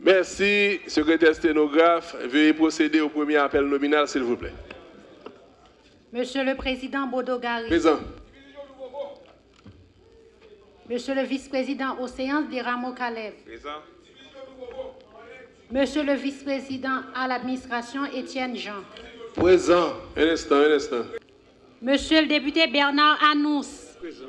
Merci, secrétaire sténographe. Veuillez procéder au premier appel nominal, s'il vous plaît. Monsieur le Président Bodogari. Présent. Monsieur le Vice-président aux séances Diramo Caleb. Présent. Monsieur le Vice-président à l'administration Étienne Jean. Présent. Un instant, un instant. Monsieur le député Bernard Anous. Présent.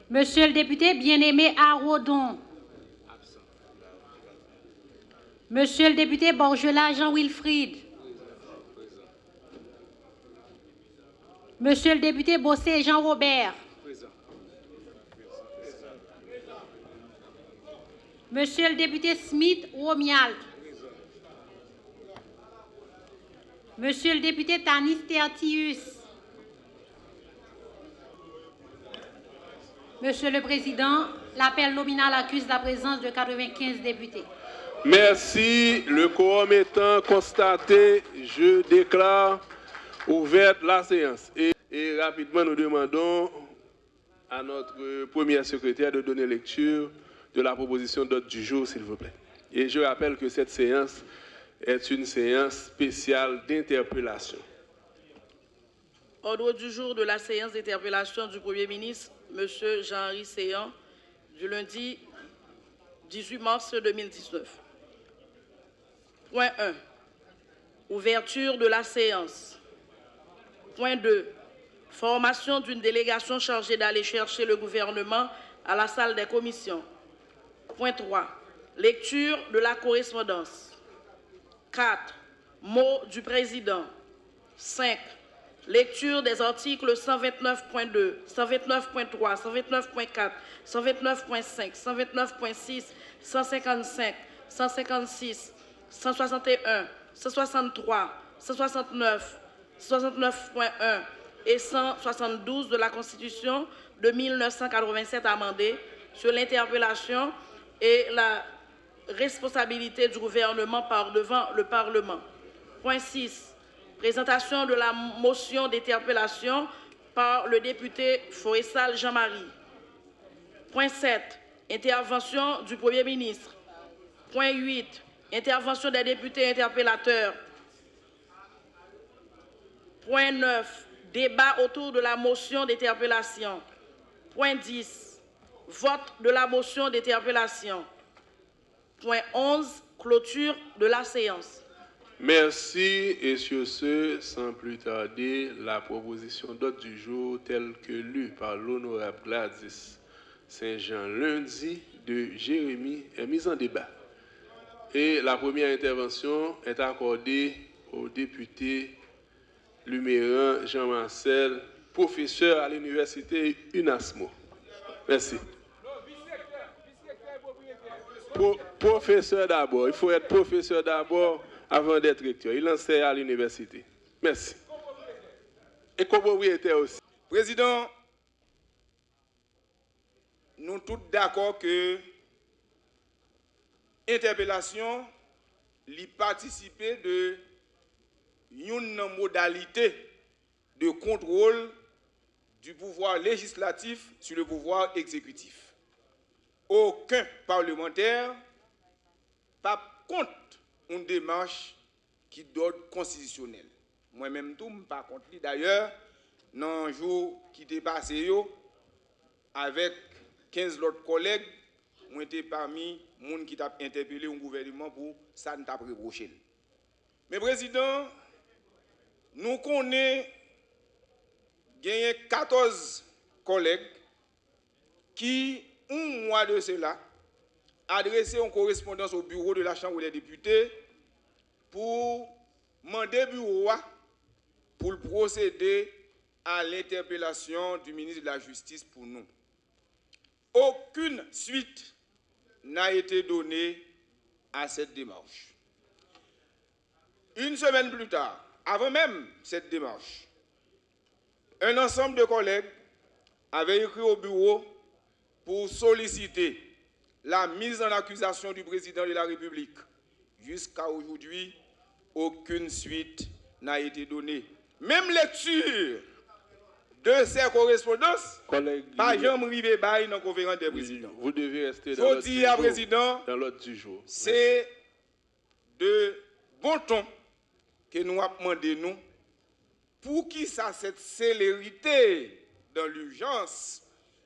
Monsieur le député bien-aimé Arodon. Monsieur le député Borgelat Jean-Wilfried. Monsieur le député Bossé Jean-Robert. Monsieur le député Smith Romial. Monsieur le député Tanis Tertius. Monsieur le Président, l'appel nominal accuse la présence de 95 députés. Merci. Le quorum étant constaté, je déclare ouverte la séance. Et rapidement, nous demandons à notre premier secrétaire de donner lecture de la proposition d'ordre du jour, s'il vous plaît. Et je rappelle que cette séance est une séance spéciale d'interpellation. Ordre du jour de la séance d'interpellation du Premier ministre, M. Jean-Henri Séan, du lundi 18 mars 2019. Point 1. Ouverture de la séance. Point 2. Formation d'une délégation chargée d'aller chercher le gouvernement à la salle des commissions. Point 3. Lecture de la correspondance. 4. Mot du président. 5. Lecture des articles 129.2, 129.3, 129.4, 129.5, 129.6, 155, 156, 161, 163, 169, 169.1 et 172 de la Constitution de 1987 amendée sur l'interpellation et la responsabilité du gouvernement par devant le Parlement. Point 6. Présentation de la motion d'interpellation par le député Foressal Jean-Marie. Point 7. Intervention du Premier ministre. Point 8. Intervention des députés interpellateurs. Point 9. Débat autour de la motion d'interpellation. Point 10. Vote de la motion d'interpellation. Point 11. Clôture de la séance. Merci, et sur ce, sans plus tarder, la proposition d'ordre du jour telle que lue par l'honorable Gladys Saint-Jean lundi de Jérémy est mise en débat. Et la première intervention est accordée au député Luméran Jean-Marcel, professeur à l'université UNASMO. Merci. Professeur d'abord, il faut être professeur d'abord avant d'être recteur. Il enseigne à l'université. Merci. Et copropriétaire aussi. Président, nous sommes tous d'accord que l'interpellation participer de une modalité de contrôle du pouvoir législatif sur le pouvoir exécutif. Aucun parlementaire pas contre une démarche qui d'ordre constitutionnel. Moi-même, tout, je ne suis pas contre. D'ailleurs, dans un jour qui était passé, avec 15 autres collègues, moi j'étais parmi les gens qui ont interpellé un gouvernement pour ça ne t'a pas reproché. Mais président, nous connaissons 14 collègues qui, un mois de cela, adressé une correspondance au bureau de la Chambre des députés pour demander au bureau pour procéder à l'interpellation du ministre de la Justice pour nous. Aucune suite n'a été donnée à cette démarche. Une semaine plus tard, avant même cette démarche, un ensemble de collègues avaient écrit au bureau pour solliciter la mise en accusation du président de la République. Jusqu'à aujourd'hui, aucune suite n'a été donnée. Même lecture de ces correspondances, Collègue, pas jamais arrivé dans la conférence des présidents. vous devez rester dans l'ordre du jour. C'est de bon ton que nous avons demandé nous pour qui ça cette célérité dans l'urgence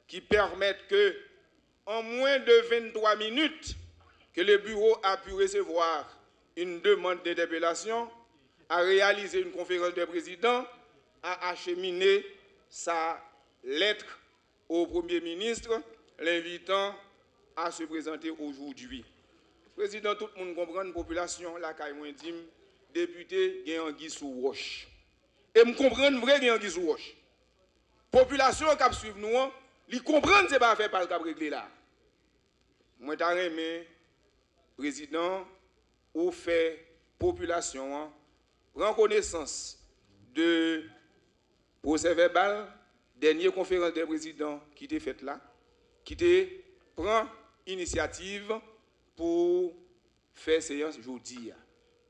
qui permette que en moins de 23 minutes que le bureau a pu recevoir une demande d'interpellation, a réalisé une conférence des présidents, a acheminé sa lettre au Premier ministre, l'invitant à se présenter aujourd'hui. Président, tout le monde comprend, la population, la caille moins intime, député, il y a un guise sous roche. Et je comprends vrai qu'il y a un guise sous roche. Population qui suit nous, ils comprennent que ce n'est pas fait par le cap réglé là. Moi, je aimé, président, ou fait population, prend connaissance de procès verbal, dernière conférence des présidents qui était faite là, qui prend initiative pour faire séance aujourd'hui.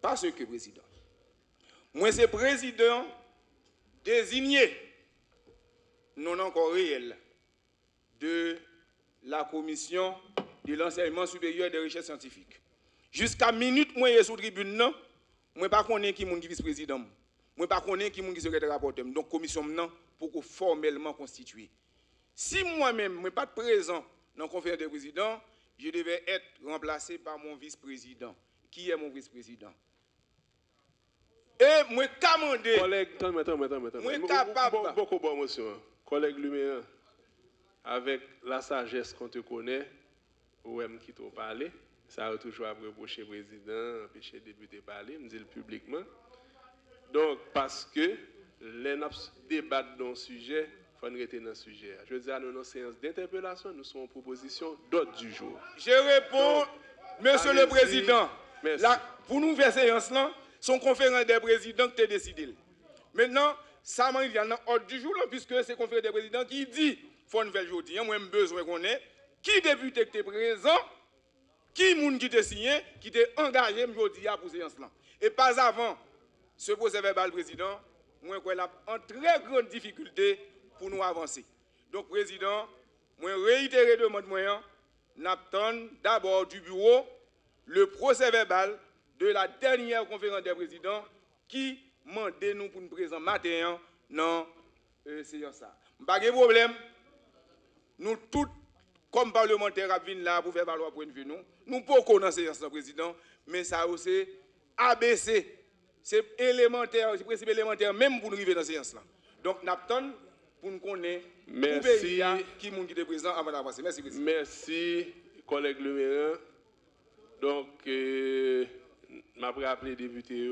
Parce que, président, moi, c'est président désigné, non encore réel, de la commission de l'enseignement supérieur et des recherches scientifiques. Jusqu'à minute, moi, je suis sous tribune, je ne sais pas qui est vice-président. Je ne sais pas qui est secrétaire rapporteur. Donc, commission maintenant pour formellement constituer. Si moi-même, je ne suis pas présent dans la conférence des présidents, je devais être remplacé par mon vice-président. Qui est mon vice-président? Et moi, commandé. Collègue, moi, capable. Beaucoup de motion. Collègue Luméen, avec la sagesse qu'on te connaît, ou même qui t'a parlé, ça a toujours reproché le président, empêcher le député de parler, me dit publiquement. Donc, parce que les débats dans le sujet, il faut rester dans le sujet. Je veux dire, nous, dans une séance d'interpellation, nous sommes en proposition d'ordre du jour. Je réponds, donc, Monsieur le Président, là, pour nous faire séance là, son conférence des présidents qui a décidé. Maintenant, ça il y a un ordre du jour, là, puisque c'est conférence des présidents qui dit, faut une nouvelle aujourd'hui, moi, j'ai besoin qu'on ait, qui député qui est présent, qui moun qui t'a signé, qui t'a engagé aujourd'hui pour séance là. Et pas avant ce procès verbal président, moi, je suis en très grande difficulté pour nous avancer. Donc, président, moi, réitérer demande moyen, n'attend d'abord du bureau le procès verbal de la dernière conférence des présidents qui mandait nous pour nous présenter matin dans séance ça. Pas de problème. Nous tous comme parlementaires à venir là pour faire valoir point de vue nous pouvons dans séance président, mais ça aussi ABC. C'est élémentaire, c'est principe élémentaire même pour nous arriver dans séance là. Donc n'attend pour nous connaître merci qui est présent avant d'avancer. Merci président. Merci collègue Lemérin. Donc m'a rappelé député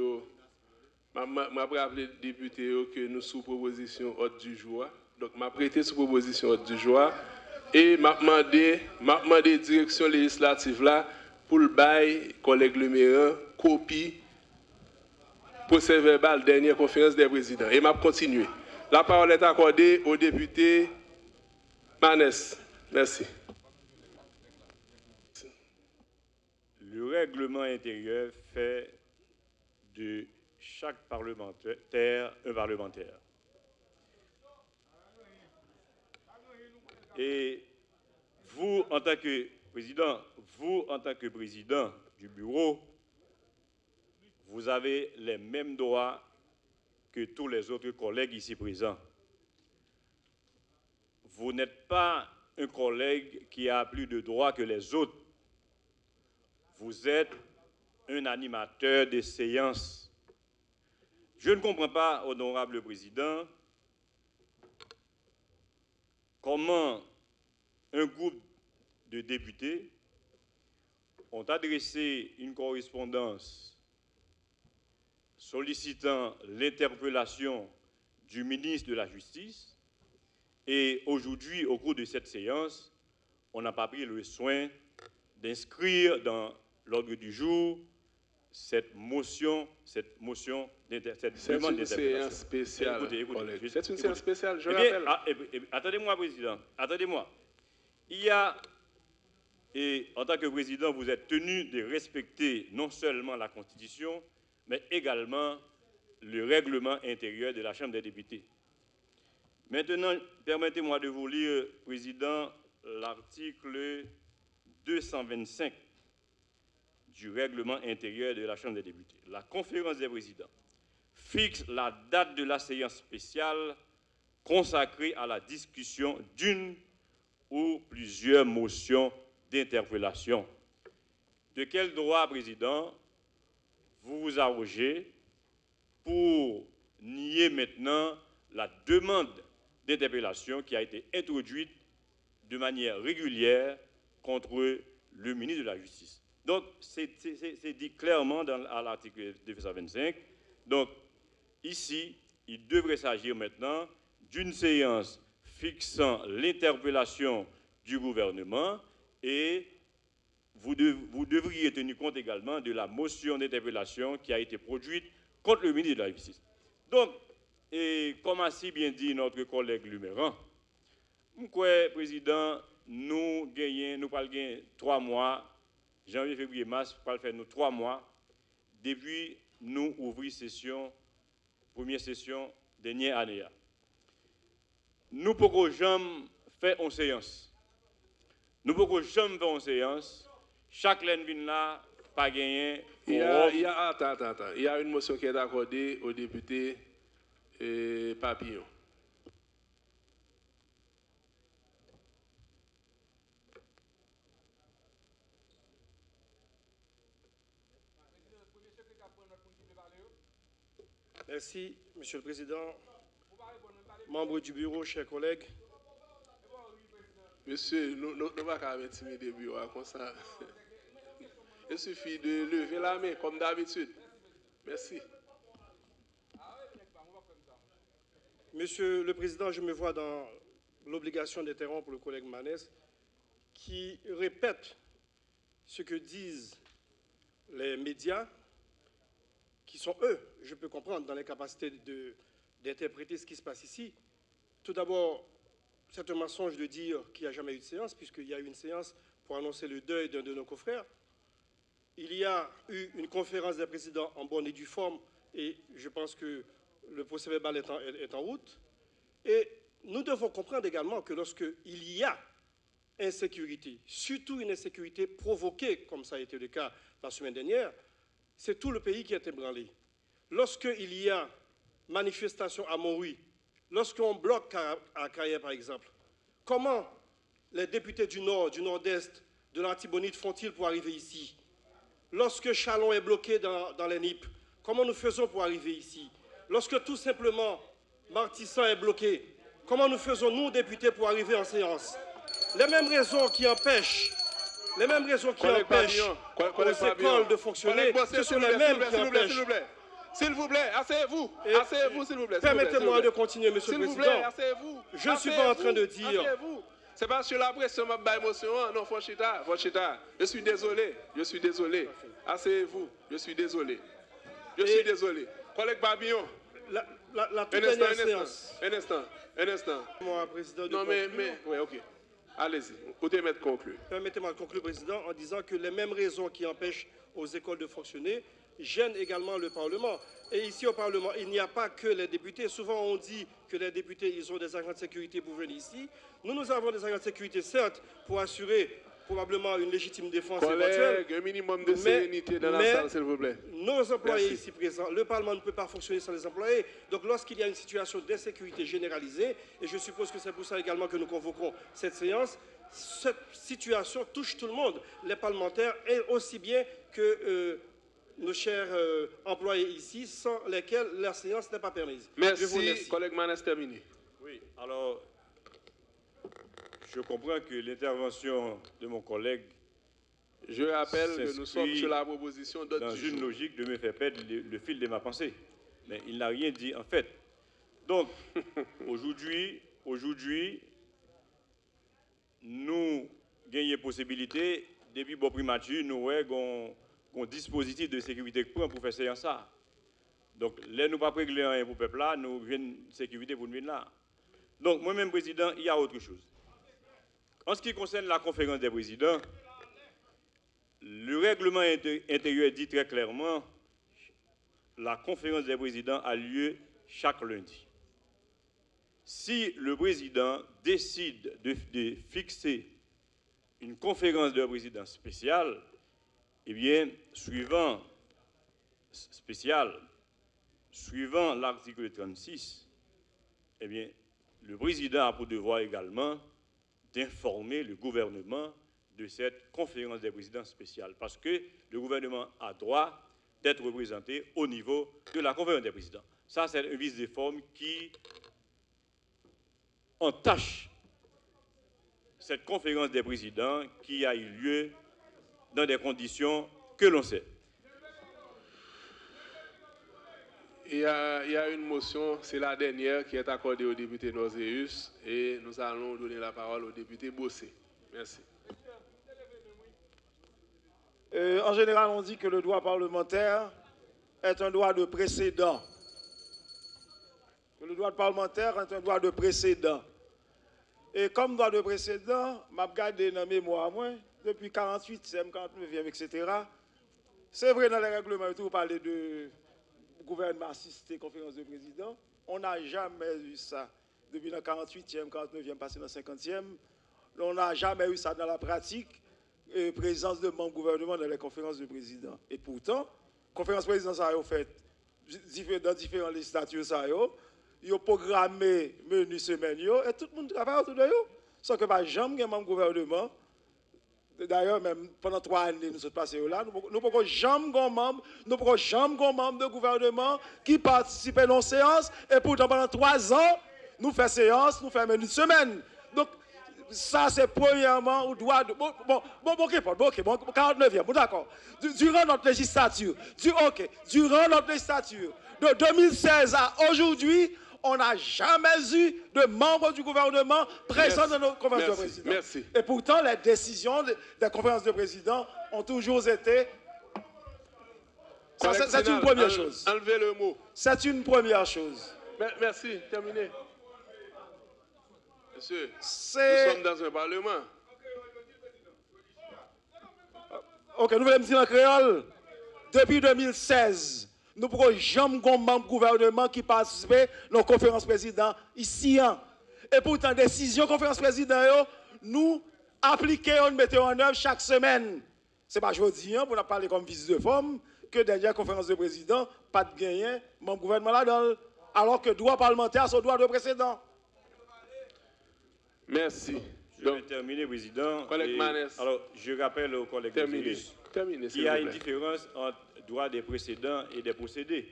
que nous sous proposition ordre du jour. Donc m'a prêté sous proposition ordre du jour et m'a demandé direction législative là pour le bail collègue Lemérin copie procès verbal dernière conférence des présidents et m'a continué. La parole est accordée au député Manès. Merci. Le règlement intérieur fait de chaque parlementaire un parlementaire. Et vous, en tant que président du bureau, vous avez les mêmes droits que tous les autres collègues ici présents. Vous n'êtes pas un collègue qui a plus de droits que les autres. Vous êtes un animateur de séance. Je ne comprends pas, honorable président, comment un groupe de députés ont adressé une correspondance sollicitant l'interpellation du ministre de la Justice et aujourd'hui, au cours de cette séance, on n'a pas pris le soin d'inscrire dans l'ordre du jour cette demande d'interpellation. C'est une séance spéciale. C'est une séance spéciale, je rappelle. Attendez-moi, président. Attendez-moi. Il y a, et en tant que président, vous êtes tenu de respecter non seulement la Constitution, mais également le règlement intérieur de la Chambre des députés. Maintenant, permettez-moi de vous lire, Président, l'article 225 du règlement intérieur de la Chambre des députés. La conférence des présidents fixe la date de la séance spéciale consacrée à la discussion d'une ou plusieurs motions d'interpellation. De quel droit, Président, vous vous arrogez pour nier maintenant la demande d'interpellation qui a été introduite de manière régulière contre le ministre de la Justice? Donc, c'est dit clairement à l'article 225. Donc, ici, il devrait s'agir maintenant d'une séance fixant l'interpellation du gouvernement et vous devriez tenir compte également de la motion d'interpellation qui a été produite contre le ministre de la Justice. Donc, et comme a si bien dit notre collègue Luméran, Président, nous allons gagner 3 mois, janvier, février, mars, nous allons faire nous 3 mois, depuis nous ouvrir session, première session, dernière année. Nous ne pouvons jamais faire une séance. Nous ne pouvons jamais faire une séance. Chaque ligne là, pas gagné. Attends. Il y a une motion qui est accordée au député Papillon. Merci, Monsieur le Président, membres du bureau, chers collègues. Monsieur, nous ne pouvons pas intimider le bureau comme ça. Il suffit de lever la main comme d'habitude. Merci. Monsieur le Président, je me vois dans l'obligation d'interrompre le collègue Manès qui répète ce que disent les médias qui sont, eux, je peux comprendre, dans les capacités d'interpréter ce qui se passe ici. Tout d'abord, c'est un mensonge de dire qu'il n'y a jamais eu de séance, puisqu'il y a eu une séance pour annoncer le deuil d'un de nos confrères. Il y a eu une conférence des présidents en bonne et due forme, et je pense que le procès-verbal est en route. Et nous devons comprendre également que lorsqu'il y a insécurité, surtout une insécurité provoquée, comme ça a été le cas la semaine dernière, c'est tout le pays qui est ébranlé. Lorsqu'il y a manifestation à Montrouge, lorsqu'on bloque à Carrière, par exemple, comment les députés du Nord, du Nord-Est, de l'Artibonite font-ils pour arriver ici? Lorsque Chalon est bloqué dans les NIP, comment nous faisons pour arriver ici? Lorsque tout simplement Martissan est bloqué, comment nous faisons, nous, députés, pour arriver en séance? Les mêmes raisons qui empêchent aux écoles de fonctionner, ce sont les mêmes qui empêchent. S'il vous plaît, asseyez-vous. Asseyez-vous, s'il vous plaît. Permettez-moi de continuer, Monsieur le Président. Asseyez-vous. Je ne suis pas en train de dire... Asseyez-vous. C'est parce que la pression m'a pas émotion. Non, Fonchita. Je suis désolé. Asseyez-vous. Je suis désolé. Collègue Babillon. La toute dernière séance. Un instant. Moi, Président, non, mais, oui, ok. Allez-y, vous devez mettre conclu. Permettez-moi de conclure, Président, en disant que les mêmes raisons qui empêchent aux écoles de fonctionner gênent également le Parlement. Et ici, au Parlement, il n'y a pas que les députés. Souvent, on dit que les députés, ils ont des agents de sécurité pour venir ici. Nous avons des agents de sécurité, certes, pour assurer probablement une légitime défense éventuelle. Un minimum de sérénité dans la salle, s'il vous plaît. Nos employés ici présents, le Parlement ne peut pas fonctionner sans les employés. Donc lorsqu'il y a une situation d'insécurité généralisée, et je suppose que c'est pour ça également que nous convoquons cette séance, cette situation touche tout le monde, les parlementaires, et aussi bien que nos chers employés ici, sans lesquels la séance n'est pas permise. Merci, collègue Manès, terminé. Oui, alors... Je comprends que l'intervention de mon collègue... Je rappelle que nous sommes sur la proposition d'autres dans une logique de me faire perdre le fil de ma pensée. Mais il n'a rien dit en fait. Donc, aujourd'hui, nous gagnons possibilité, depuis bon primature, nous avons un dispositif de sécurité pour faire séance ça. Donc, là, nous ne pas régler rien pour le peuple là, nous venons sécurité pour nous venir là. Donc, moi-même, Président, il y a autre chose. En ce qui concerne la conférence des présidents, le règlement intérieur dit très clairement la conférence des présidents a lieu chaque lundi. si le président décide de fixer une conférence de présidence spéciale, eh bien, suivant l'article 36, eh bien, le président a pour devoir également d'informer le gouvernement de cette conférence des présidents spéciale, parce que le gouvernement a droit d'être représenté au niveau de la conférence des présidents. Ça, c'est un vice de forme qui entache cette conférence des présidents qui a eu lieu dans des conditions que l'on sait. Il y a une motion, c'est la dernière, qui est accordée au député Noséus, et nous allons donner la parole au député Bossé. Merci. En général, on dit que le droit parlementaire est un droit de précédent. Que le droit parlementaire est un droit de précédent. Et comme droit de précédent, je regardé dans mes mémoire, depuis 48e, 49e, etc. C'est vrai, dans les règlements, vous parlez de gouvernement assisté, conférence de président. On n'a jamais eu ça. Depuis le 48e, 49e, passé dans le 50e. On n'a jamais eu ça dans la pratique. Présence de membres du gouvernement dans les conférences de président. Et pourtant, conférence de président, ça a fait dans différentes législatures, ça a programmé menu semaine, et tout le monde travaille autour de eux. Sauf que pas jamais un membre du gouvernement, d'ailleurs, même pendant 3 années, nous sommes passés là, nous ne pouvons jamais un membre de gouvernement qui participe à nos séances, et pourtant pendant 3 ans, nous faisons séance, nous faisons menu semaine. Donc, ça, c'est premièrement au droit de... Bon, 49e, bon, d'accord. Durant notre législature, durant notre législature, de 2016 à aujourd'hui, on n'a jamais eu de membres du gouvernement présents dans nos conférences de président. Merci. Et pourtant, les décisions des conférences de président ont toujours été... C'est une première chose. Enlevez le mot. C'est une première chose. Merci, terminé. Monsieur, nous sommes dans un parlement. Ok, nous voulons dire en créole. Depuis 2016, nous ne pouvons jamais avoir un membre du gouvernement qui participe à nos conférences présidents ici. Et pourtant, décision conférence président, nous appliquons, nous mettons en œuvre chaque semaine. Ce n'est pas aujourd'hui, pour nous parler comme visite de forme, que derrière conférence de président, pas de gagnant, membre du gouvernement là-dedans. Alors que le droit parlementaire, c'est le droit de précédent. Merci. Je vais terminer, Président. Collègue Manès. Alors, je rappelle aux collègues qu'il y a une différence entre droit des précédents et des procédés.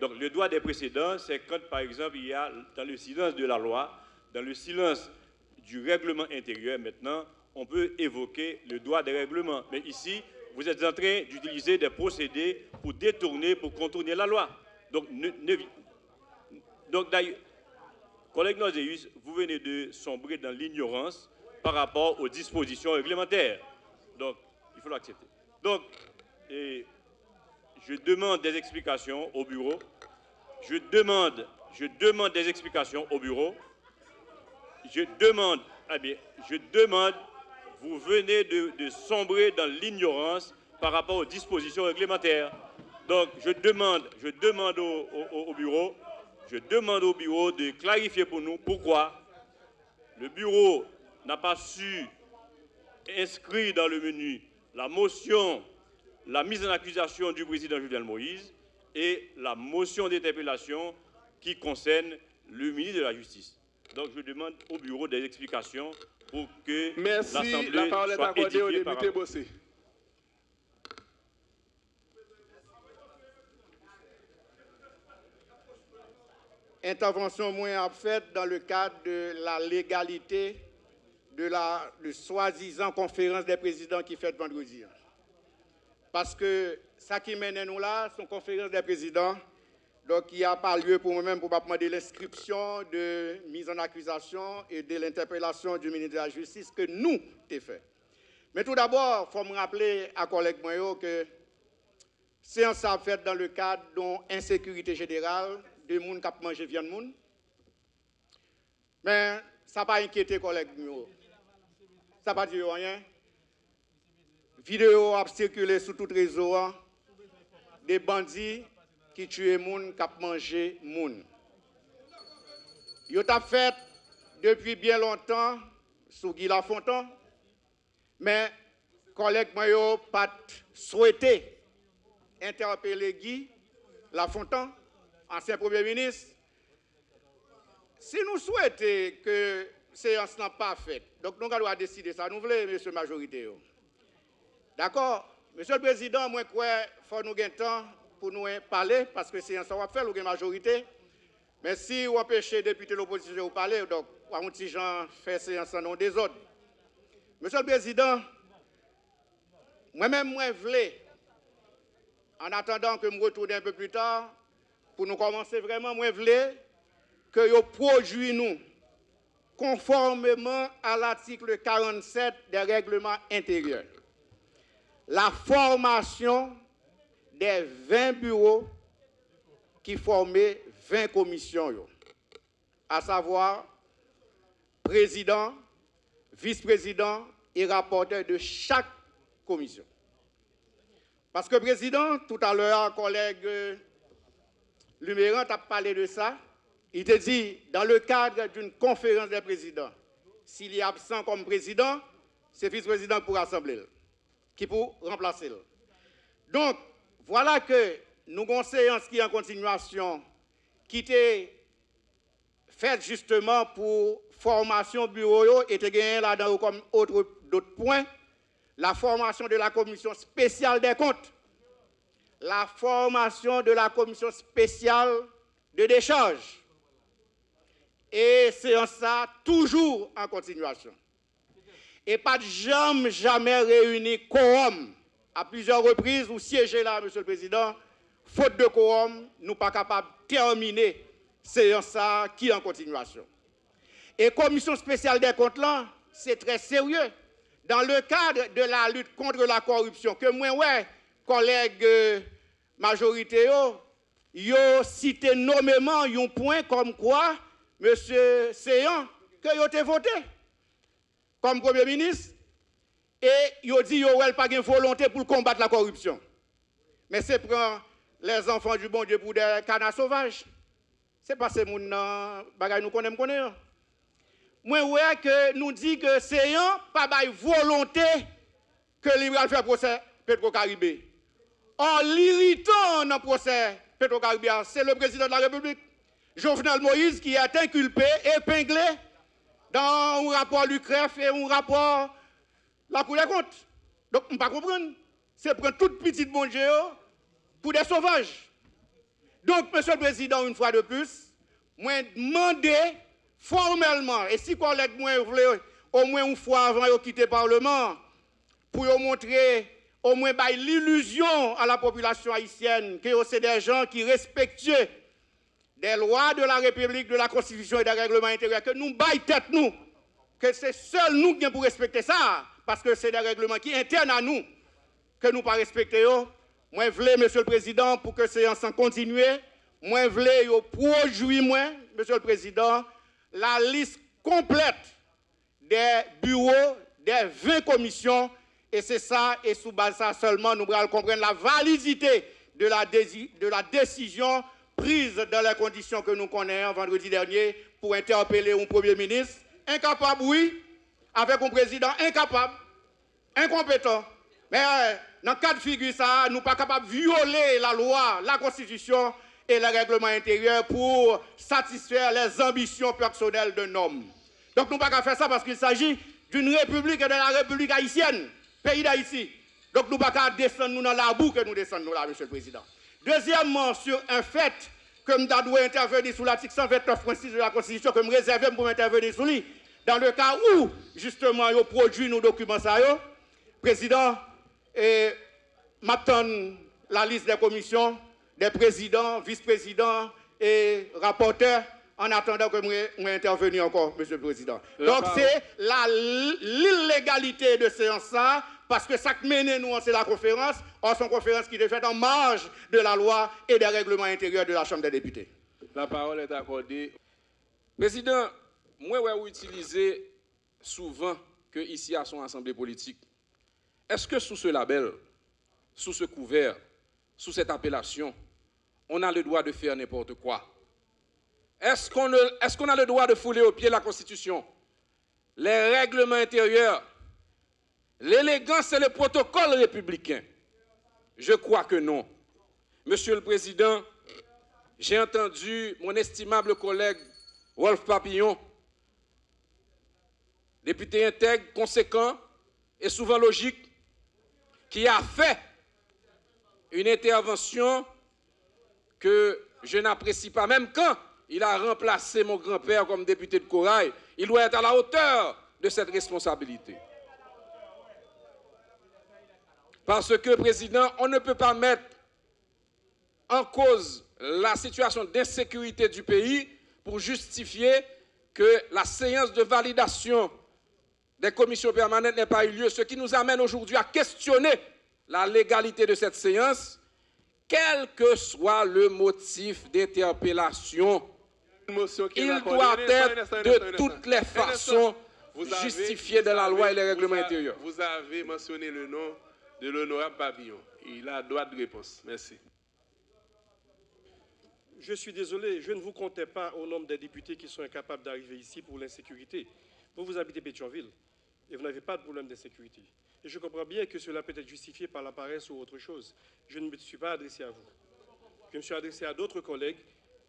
Donc, le droit des précédents, c'est quand, par exemple, il y a, dans le silence de la loi, dans le silence du règlement intérieur, maintenant, on peut évoquer le droit des règlements. Mais ici, vous êtes en train d'utiliser des procédés pour détourner, pour contourner la loi. Donc, d'ailleurs, collègue Noséus, vous venez de sombrer dans l'ignorance par rapport aux dispositions réglementaires. Donc, il faut l'accepter. Donc, je demande des explications au bureau. Je demande des explications au bureau. Je demande, vous venez de sombrer dans l'ignorance par rapport aux dispositions réglementaires. Donc, je demande au bureau. Je demande au bureau de clarifier pour nous pourquoi le bureau n'a pas su inscrire dans le menu la motion, la mise en accusation du président Jovenel Moïse et la motion d'interpellation qui concerne le ministre de la Justice. Donc je demande au bureau des explications pour que l'Assemblée la parole est accordée au député Bossé. Intervention moins faite dans le cadre de la légalité de la soi-disant conférence des présidents qui fait vendredi. Parce que ça qui mène nous là, c'est une conférence des présidents, donc il n'y a pas lieu pour moi-même pour demander l'inscription de mise en accusation et de l'interpellation du ministre de la Justice que nous t'ai fait. Mais tout d'abord, il faut me rappeler à collègue Moyo que séance a faite dans le cadre d'une insécurité générale, de gens qui ont mangé viande moun. Mais ça n'a pas inquiété collègue. Ça n'a pas dit rien. Vidéo a circulé sur tout réseau des bandits qui tuent moun qui ont mangé moun. Yo t'a fait depuis bien longtemps sous Guy Lafontaine, mais collègue moi yo pas souhaité interpeller Guy Lafontaine, ancien Premier ministre. Si nous souhaitons que séance n'a pas faite, donc nous allons décider ça, nous voulons, monsieur majorité. D'accord? Monsieur le Président, moi, il faut nous gagner temps pour nous parler, parce que séance va faire, nous avons majorité. Mais si vous empêchez les députés de l'opposition de parler, donc, on petit gens faire séance en nom des autres. Monsieur le Président, moi-même, moi, je voulais, en attendant que je me retourne un peu plus tard, pour nous commencer vraiment, moi, je voulais que vous produisez nous conformément à l'article 47 des règlements intérieurs. La formation des 20 bureaux qui formaient 20 commissions, à savoir président, vice-président et rapporteur de chaque commission. Parce que président, tout à l'heure, collègue Luméran a parlé de ça. Il te dit, dans le cadre d'une conférence des présidents, s'il est absent comme président, c'est vice-président pour rassembler, qui pour remplacer. Donc, voilà que nous avons une séance qui est en continuation, qui était faite justement pour formation bureau et te gagné là-dedans comme d'autres points, la formation de la commission spéciale des comptes, la formation de la commission spéciale de décharge. Et séance ça toujours en continuation. Et pas de jamais réuni quorum à plusieurs reprises ou siéger là, monsieur le Président. Faute de quorum, nous ne sommes pas capables de terminer séance ça qui est en continuation. Et commission spéciale des comptes là, c'est très sérieux. Dans le cadre de la lutte contre la corruption, que moi, ouais, collègues majorité, yo cité nommément un point comme quoi, monsieur Séan, que yo te voté comme Premier ministre, et yo dit yo n'a pas de volonté pour combattre la corruption. Mais c'est prendre les enfants du bon Dieu pour des canards sauvages. C'est pas ces gens bagay nous connaissons. Moi, ouais, que nous dit que Séan pas de volonté que l'Ibral fait procès Petro-Caribé. Or, l'irritant dans le procès Petro-Caribé, c'est le président de la République, Jovenel Moïse, qui est inculpé, épinglé dans un rapport l'UCREF et un rapport la Cour des comptes. Donc, on ne peut pas comprendre. C'est prendre toute petite bon Dieu pour des sauvages. Donc, monsieur le Président, une fois de plus, moi, demander formellement, et si collègue moi voulait au moins une fois avant de quitter le Parlement, pour montrer au moins l'illusion à la population haïtienne que c'est des gens qui respectent des lois de la République, de la Constitution et des règlements intérieurs, que nous baillons tête nous, que c'est seul nous qui pour respecter ça, parce que c'est des règlements qui internes à nous, que nous ne pas respecter. Moi, je voulais, monsieur le Président, pour que la séance continue, moi, je voulais produire, monsieur le Président, la liste complète des bureaux, des 20 commissions, et c'est ça, et sous base ça seulement, nous allons comprendre la validité de la décision prise dans les conditions que nous connaissons vendredi dernier pour interpeller un Premier ministre incapable, oui, avec un président incapable, incompétent. Mais dans le cas de figure, ça, nous ne sommes pas capables de violer la loi, la Constitution et le règlement intérieur pour satisfaire les ambitions personnelles d'un homme. Donc nous ne pouvons pas faire ça parce qu'il s'agit d'une république et de la République haïtienne, pays d'Haïti. Donc nous ne pouvons pas descendre dans la boue que nous descendons là, monsieur le Président. Deuxièmement, sur un fait que je dois intervenir sous l'article 129.6 de la Constitution, que je me réserve pour intervenir sur lui, dans le cas où, justement, il produit nos documents, Président, m'attend la liste des commissions, des présidents, vice-présidents et rapporteurs, en attendant que je intervenir encore, monsieur le Président. Donc c'est l'illégalité de séance ça, parce que ça que mène nous, c'est la conférence, or c'est une conférence qui est faite en marge de la loi et des règlements intérieurs de la Chambre des députés. La parole est accordée. Président, moi, je utilise souvent que ici à son assemblée politique. Est-ce que sous ce label, sous ce couvert, sous cette appellation, on a le droit de faire n'importe quoi? Est-ce qu'on a le droit de fouler au pied la Constitution, les règlements intérieurs, l'élégance et le protocole républicain? Je crois que non. Monsieur le Président, j'ai entendu mon estimable collègue Wolf Papillon, député intègre, conséquent et souvent logique, qui a fait une intervention que je n'apprécie pas, même quand il a remplacé mon grand-père comme député de Corail. Il doit être à la hauteur de cette responsabilité. Parce que, Président, on ne peut pas mettre en cause la situation d'insécurité du pays pour justifier que la séance de validation des commissions permanentes n'ait pas eu lieu, ce qui nous amène aujourd'hui à questionner la légalité de cette séance, quel que soit le motif d'interpellation. Il doit être de toutes les façons justifié de la loi et les règlements intérieurs. Vous avez mentionné le nom de l'honorable Papillon. Il a droit de réponse. Merci. Je suis désolé, je ne vous comptais pas au nombre des députés qui sont incapables d'arriver ici pour l'insécurité. Vous habitez Pétionville et vous n'avez pas de problème d'insécurité. Et je comprends bien que cela peut être justifié par la paresse ou autre chose. Je ne me suis pas adressé à vous. Je me suis adressé à d'autres collègues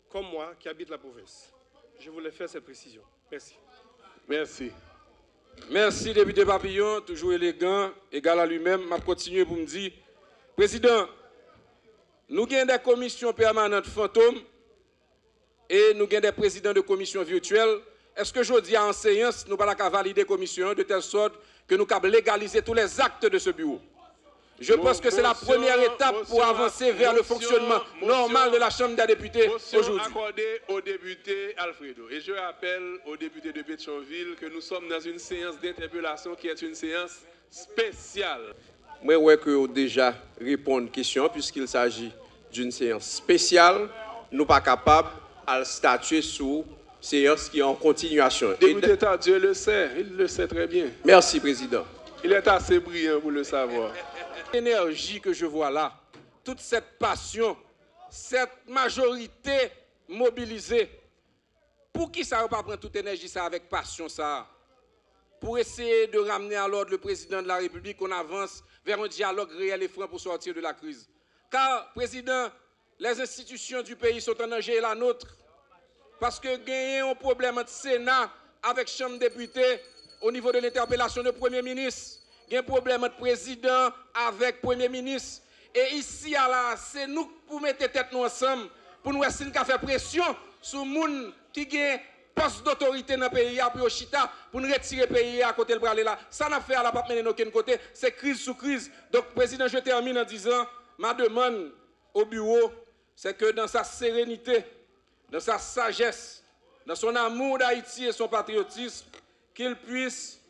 comme moi qui habitent la province. Je voulais faire cette précision. Merci. Merci. Merci, député Papillon, toujours élégant, égal à lui-même. Je vais continuer pour me dire, Président, nous avons des commissions permanentes fantômes et nous avons des présidents de commissions virtuelles. Est-ce que je dis en séance, nous ne pouvons pas valider la commission de telle sorte que nous pouvons légaliser tous les actes de ce bureau? Je pense que c'est la première étape pour avancer vers le fonctionnement normal de la Chambre des députés aujourd'hui. Accordé au député Alfredo. Et je rappelle au député de Pétionville que nous sommes dans une séance d'interpellation qui est une séance spéciale. Moi, ouais, que vous déjà répondre aux questions, puisqu'il s'agit d'une séance spéciale, nous ne sommes pas capables de statuer sur séance qui est en continuation. Député Dieu le sait, il le sait très bien. Merci, Président. Il est assez brillant pour le savoir. L'énergie que je vois là, toute cette passion, cette majorité mobilisée, pour qui ça ne va pas prendre toute énergie ça avec passion ça? Pour essayer de ramener à l'ordre le président de la République, qu'on avance vers un dialogue réel et franc pour sortir de la crise. Car, Président, les institutions du pays sont en danger et la nôtre. Parce que gagner un problème entre Sénat avec Chambre des députés au niveau de l'interpellation du Premier ministre. Il y a un problème entre président avec Premier ministre. Et ici, c'est nous pour mettre tête nous ensemble, pour nous essayer de faire pression sur les gens qui ont poste d'autorité dans le pays, pour Chita, pour nous retirer le pays à côté de bras là. Ça n'a fait à la pas mener aucun côté, c'est crise sous crise. Donc, Président, je termine en disant, ma demande au bureau, c'est que dans sa sérénité, dans sa sagesse, dans son amour d'Haïti et son patriotisme, qu'il puisse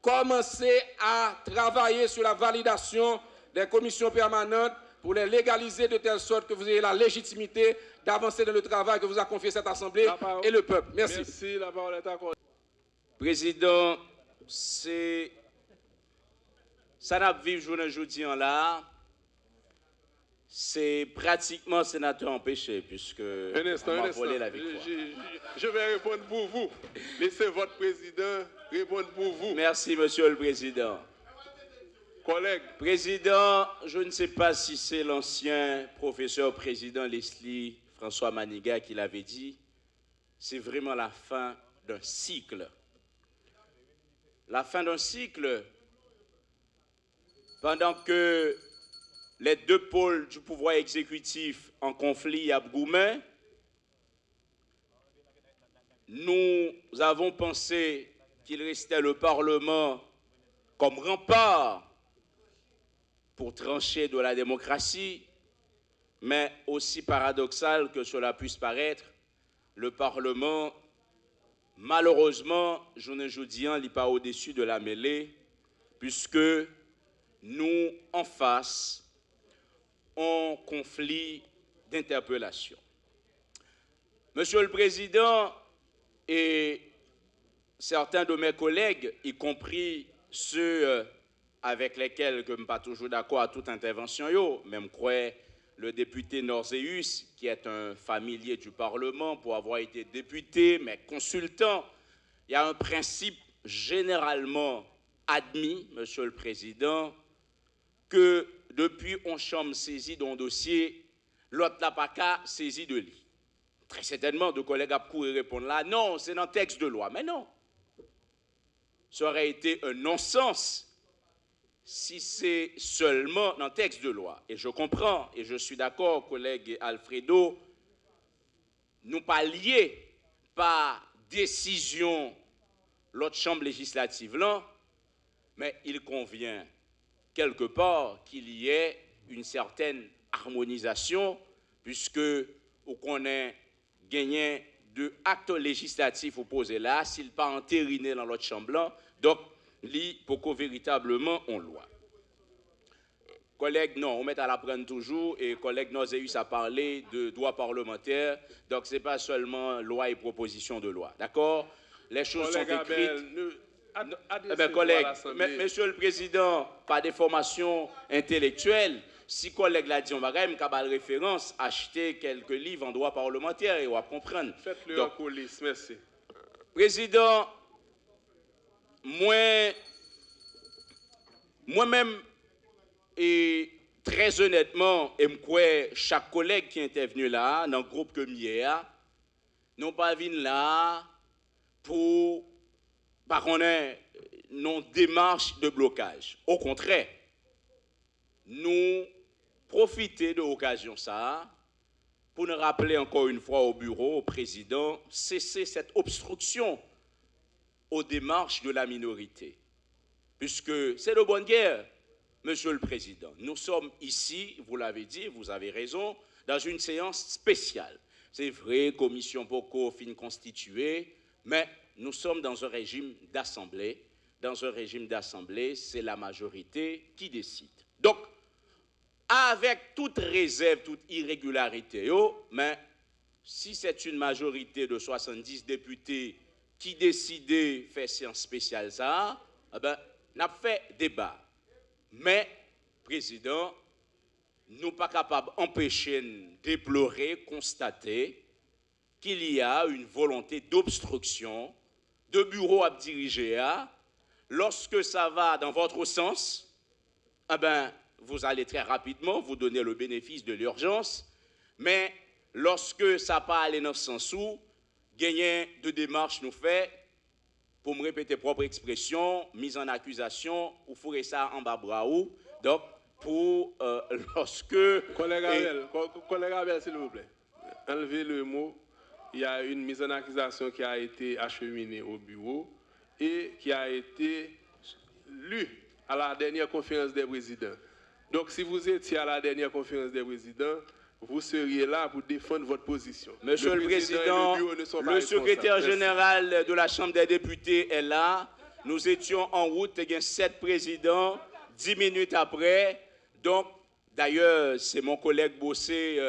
commencer à travailler sur la validation des commissions permanentes pour les légaliser de telle sorte que vous ayez la légitimité d'avancer dans le travail que vous a confié cette Assemblée et le peuple. Merci. Merci, la parole est accordée. Président, ça n'a pas vécu aujourd'hui là. C'est pratiquement sénateur empêché, puisque un instant, on m'a volé la victoire. Je vais répondre pour vous. Laissez votre président répondre pour vous. Merci, Monsieur le Président. Collègue. Président, je ne sais pas si c'est l'ancien professeur président Leslie François Maniga qui l'avait dit, c'est vraiment la fin d'un cycle. La fin d'un cycle, pendant que les deux pôles du pouvoir exécutif en conflit à Bgoumen, nous avons pensé qu'il restait le Parlement comme rempart pour trancher de la démocratie, mais aussi paradoxal que cela puisse paraître, le Parlement, malheureusement, je ne dis rien, n'est pas au-dessus de la mêlée, puisque nous, en face, en conflit d'interpellation. Monsieur le Président et certains de mes collègues, y compris ceux avec lesquels je ne suis pas toujours d'accord à toute intervention, même croire le député Norzeus, qui est un familier du Parlement pour avoir été député, mais consultant. Il y a un principe généralement admis, Monsieur le Président, que depuis on chambre saisie d'un dossier, l'autre n'a pas qu'à saisi de lui. Très certainement, de collègues à courir répondre là, non, c'est dans le texte de loi. Mais non. Ça aurait été un non-sens si c'est seulement dans le texte de loi. Et je comprends, et je suis d'accord, collègue Alfredo, nous pas liés par décision l'autre chambre législative là, mais il convient quelque part qu'il y ait une certaine harmonisation, puisque on connaît gagné de actes législatifs opposés là, s'il pas entériné dans l'autre chambre là, donc li pour véritablement on loi. Collègue, non, on met à l'apprendre toujours, et collègue Norzeus a parlé de droit parlementaire, donc ce n'est pas seulement loi et proposition de loi, d'accord? Les choses sont écrites. Collègue, Monsieur le Président, par des formations intellectuelles, si collègue l'a dit, on va quand même qu'à référence, acheter quelques livres en droit parlementaire et on va comprendre. Faites-le en coulisses, merci. Président, moi-même, et très honnêtement, et chaque collègue qui est intervenu là, dans le groupe que hier, n'ont pas venu là pour, par non démarche de blocage. Au contraire, nous profiter de l'occasion ça pour nous rappeler encore une fois au bureau, au président, cesser cette obstruction aux démarches de la minorité. Puisque c'est de bonne guerre, Monsieur le Président. Nous sommes ici, vous l'avez dit, vous avez raison, dans une séance spéciale. C'est vrai, commission Poco fin constituée, mais nous sommes dans un régime d'assemblée. Dans un régime d'assemblée, c'est la majorité qui décide. Donc, avec toute réserve, toute irrégularité, mais si c'est une majorité de 70 députés qui décident de faire séance spéciale, ça, eh ben, on a fait débat. Mais, Président, nous ne sommes pas capables d'empêcher, de déplorer, constater qu'il y a une volonté d'obstruction de bureau à diriger. Lorsque ça va dans votre sens, eh ben, vous allez très rapidement vous donner le bénéfice de l'urgence, mais lorsque ça pas aller dans ce sens où, gagner de démarches nous fait, pour me répéter propre expression, mise en accusation, ou fourrer ça en bas bras ou, donc pour lorsque... Collègue Abel, s'il vous plaît, enlevez le mot, il y a une mise en accusation qui a été acheminée au bureau et qui a été lue à la dernière conférence des présidents. Donc si vous étiez à la dernière conférence des présidents, vous seriez là pour défendre votre position. Monsieur le Président, le secrétaire général de la Chambre des députés est là. Nous étions en route, il y a 7 présidents, 10 minutes après. Donc, d'ailleurs, c'est mon collègue Bossé,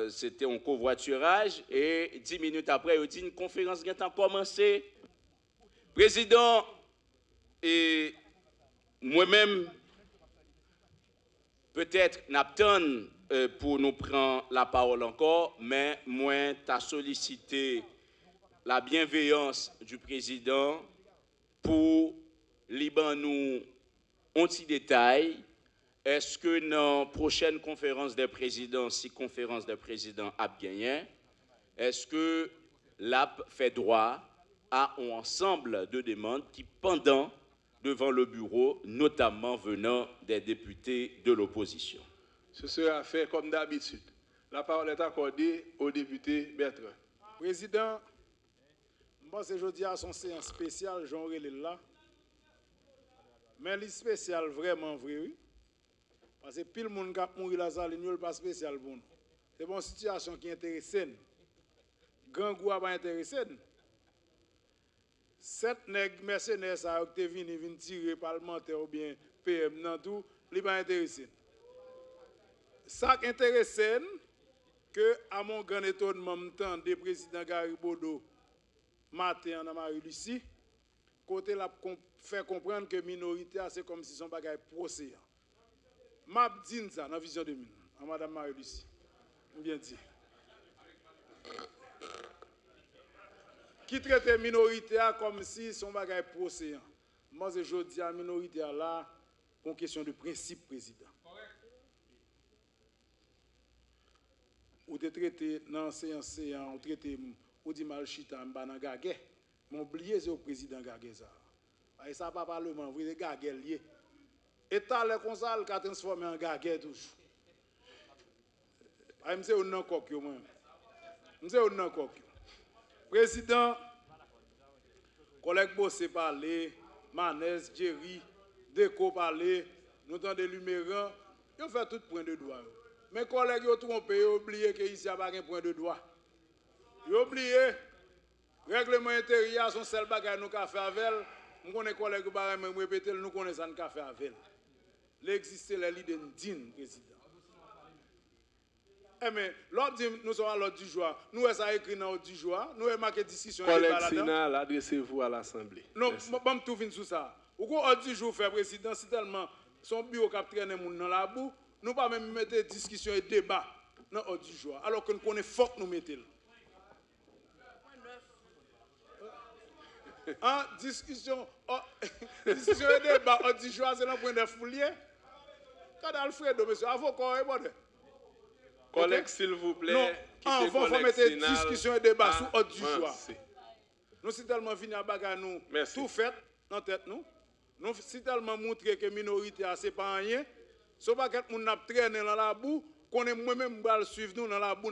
c'était en covoiturage. Et 10 minutes après, il dit une conférence qui a commencé. Président, et moi-même, peut-être, n'attends pour nous prendre la parole encore, mais moi, tu as sollicité la bienveillance du président pour liban nous un petit détail. Est-ce que dans la prochaine conférence des présidents, si conférence des présidents a gagné, est-ce que l'AP fait droit à un ensemble de demandes qui pendant devant le bureau, notamment venant des députés de l'opposition? Ce sera fait comme d'habitude. La parole est accordée au député Bertrand. Président, je pense que jeudi à son séance spéciale, j'en ai là. Mais le spécial vraiment vrai, oui. Parce que pile le monde qui a mouru la salle, il n'est pas spécial pour nous. C'est une situation qui est intéressante. Grand goût pas intéressant. 7 nègres mercenaires qui sont venus tirer parlementaire ou bien PM dans tout, ils ne sont pas intéressés. Ça qui est intéressant, que à mon grand étonnement, des présidents Garibodo, matin en Marie-Lucie, côté la fait comprendre que la minorité, c'est comme si son bagage procès. Je dis ça dans la vision de à Madame Marie-Lucie. Bien dit. Qui traite minorité comme si son bagage procédant. Moi, je dis à la minorité là, pour une question de principe, président. Ou te traité dans séance, on traité, ou dit mal chita, on va dans gagé. Mais oublié c'est au président gagé ça. Et ça pas parlement, vous voyez gagé lié. État le comme ça, il a transformé en gagé toujours. Je suis un coq, moi. Je suis un coq. Président, collègue Bossé parler, Manès, Jerry, Déco parler, nous avons des numéros, ils ont fait tout point de droit. Mes collègues ont trompé, ils ont oublié qu'ici, il n'y a pas de point de droit. Ils ont oublié, le règlement intérieur, son seul bagage nous avons fait avec elle. Nous connaissons les collègues qui répéter, nous connaissons ce qu'on a fait avec elle. L'existe la leader digne, président. Mais l'ordre dit, nous sommes à l'ordre du jour. Nous avons écrit dans l'ordre du jour. Nous avons marqué discussion. Collègue Sinal, adressez-vous à l'Assemblée. Non, je vais tout finir sur ça. Ou quoi, l'ordre du jour, fait président, si tellement son bureau qui a traîné dans la boue, nous ne pouvons pas même mettre discussion et débat dans l'ordre du jour. Alors que nous connaissons fort nous mettons. En discussion, discussion et débat, l'ordre du jour, c'est le point de foulier. Quand Alfredo, monsieur, avocat, est bon. Collègue, s'il vous plaît, non, on va mettre discussion et débat sur l'ordre du jour. Nous sommes tellement venus à bagarre, nous, tout fait dans tête nous. Nous sommes tellement montré que la minorité a c'est pas rien. Ce pas que nous avons traîné dans la boue, qu'on est moi-même pour suivre nous dans la boue.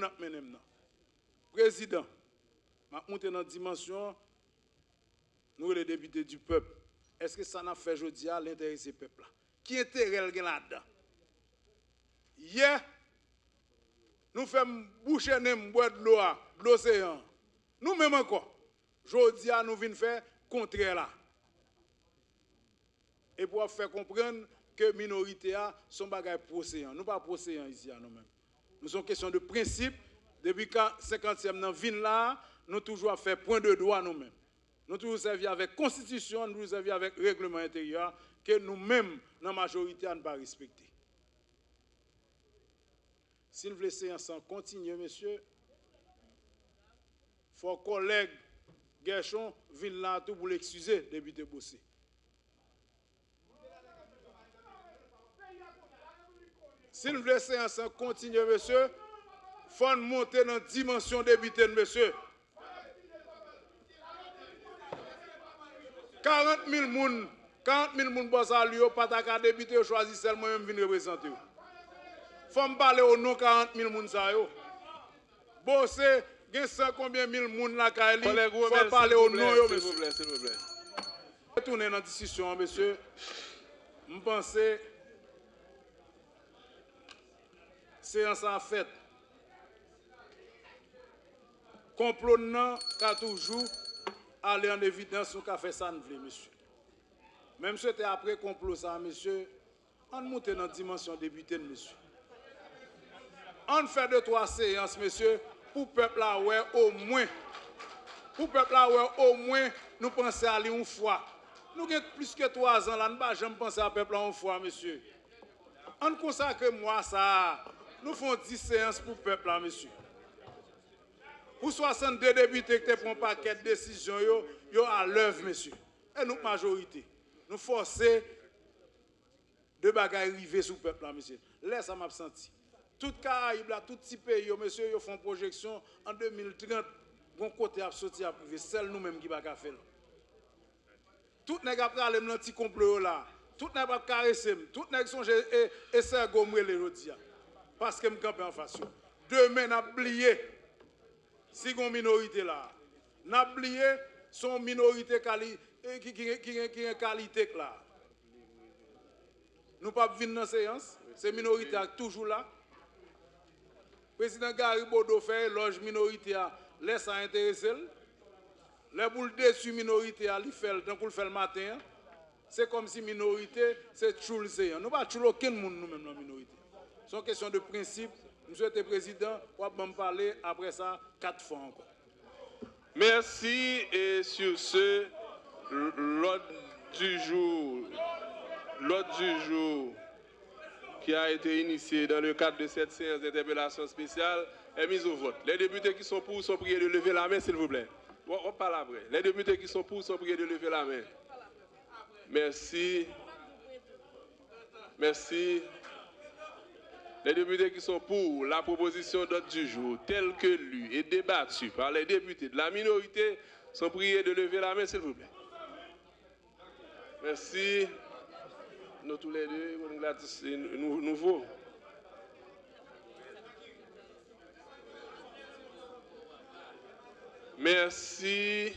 Président, je vais monter dans la dimension, nous les députés du peuple. Est-ce que ça n'a fait aujourd'hui à l'intérêt de ce peuple-là? Qui intérêt là-dedans? Hier, nous faisons boucher nous boire de l'océan. Nous même encore. Aujourd'hui, nous venons faire contraire là. Et pour faire comprendre que la minorité a son bagage procédant. Nous ne sommes pas procédants ici à nous-mêmes. Nous sommes question de principe. Depuis le 50e dans ville là, nous toujours fait point de droit nous-mêmes. Nous toujours servi avec constitution, nous servi avec règlement intérieur que nous-mêmes, dans la majorité, ne pas respecter. Si vous voulez séance continuer, monsieur, il faut que collègue Gershon vienne là tout pour l'excuser, député Bossé. Si vous voulez séance continuer, monsieur, il faut monter dans la dimension député, monsieur. 40 000 personnes bossent à lui, pas ta député, choisi seulement même venir représenter. Il faut me parler au nom 40 000 personnes. Bossé, il y a 100 combien de mille personnes là, il faut parler au nom, s'il vous plaît, s'il vous plaît. Retournez dans la discussion, monsieur. Je pense que séance en fait. Complot non, qu'a toujours aller en évidence ou qu'a fait ça, monsieur. Même si c'était après complot ça, monsieur, on monte dans la dimension député, monsieur. On fait 2-3 séances, monsieur, pour le peuple là, ouais, au moins. Pour le peuple là, ouais, au moins, nous pensons à aller une fois. Nous avons plus que 3 ans là, nous ne jamais penser à peuple là une fois, monsieur. On consacre moi ça. Nous faisons 10 séances pour le peuple là, monsieur. Pour 62 députés qui prennent un paquet de décisions, yo à l'œuvre, monsieur. Et nous, majorité, nous forçons de bagailles arriver sur le peuple là, monsieur. Là, ça m'a senti. Tout Caraïbes, tout petit pays, monsieur, ils font projection en 2030, bon côté à sortir à privé, c'est nous-mêmes qui va faire. Tout n'est pas aller dans petit complot là. Tout n'est pas caresser, tout n'est pas songer et ça gommer les rodis. Parce que me camper en face. Demain n'a oublié si une minorité là. N'a oublié son minorité qui est qualité là. Nous pas venir dans séance, ces minorités toujours là. Président Gary Bodo fait loge minorité laisse ça intéresser. Les boules dessus minorité il fait le temps pour le faire le matin. C'est comme si minorité c'est choulé. Nous pas choulé aucun monde nous même dans minorité. C'est une question de principe. Monsieur le président, on va me parler après ça 4 fois encore. Merci et sur ce l'ordre du jour qui qui a été initiée dans le cadre de cette séance d'interpellation spéciale est mise au vote. Les députés qui sont pour sont priés de lever la main, s'il vous plaît. On parle après. Les députés qui sont pour sont priés de lever la main. Merci. Merci. Les députés qui sont pour la proposition d'ordre du jour, telle que lue et débattue par les députés de la minorité, sont priés de lever la main, s'il vous plaît. Merci. Nous tous les deux, c'est nouveau. Merci.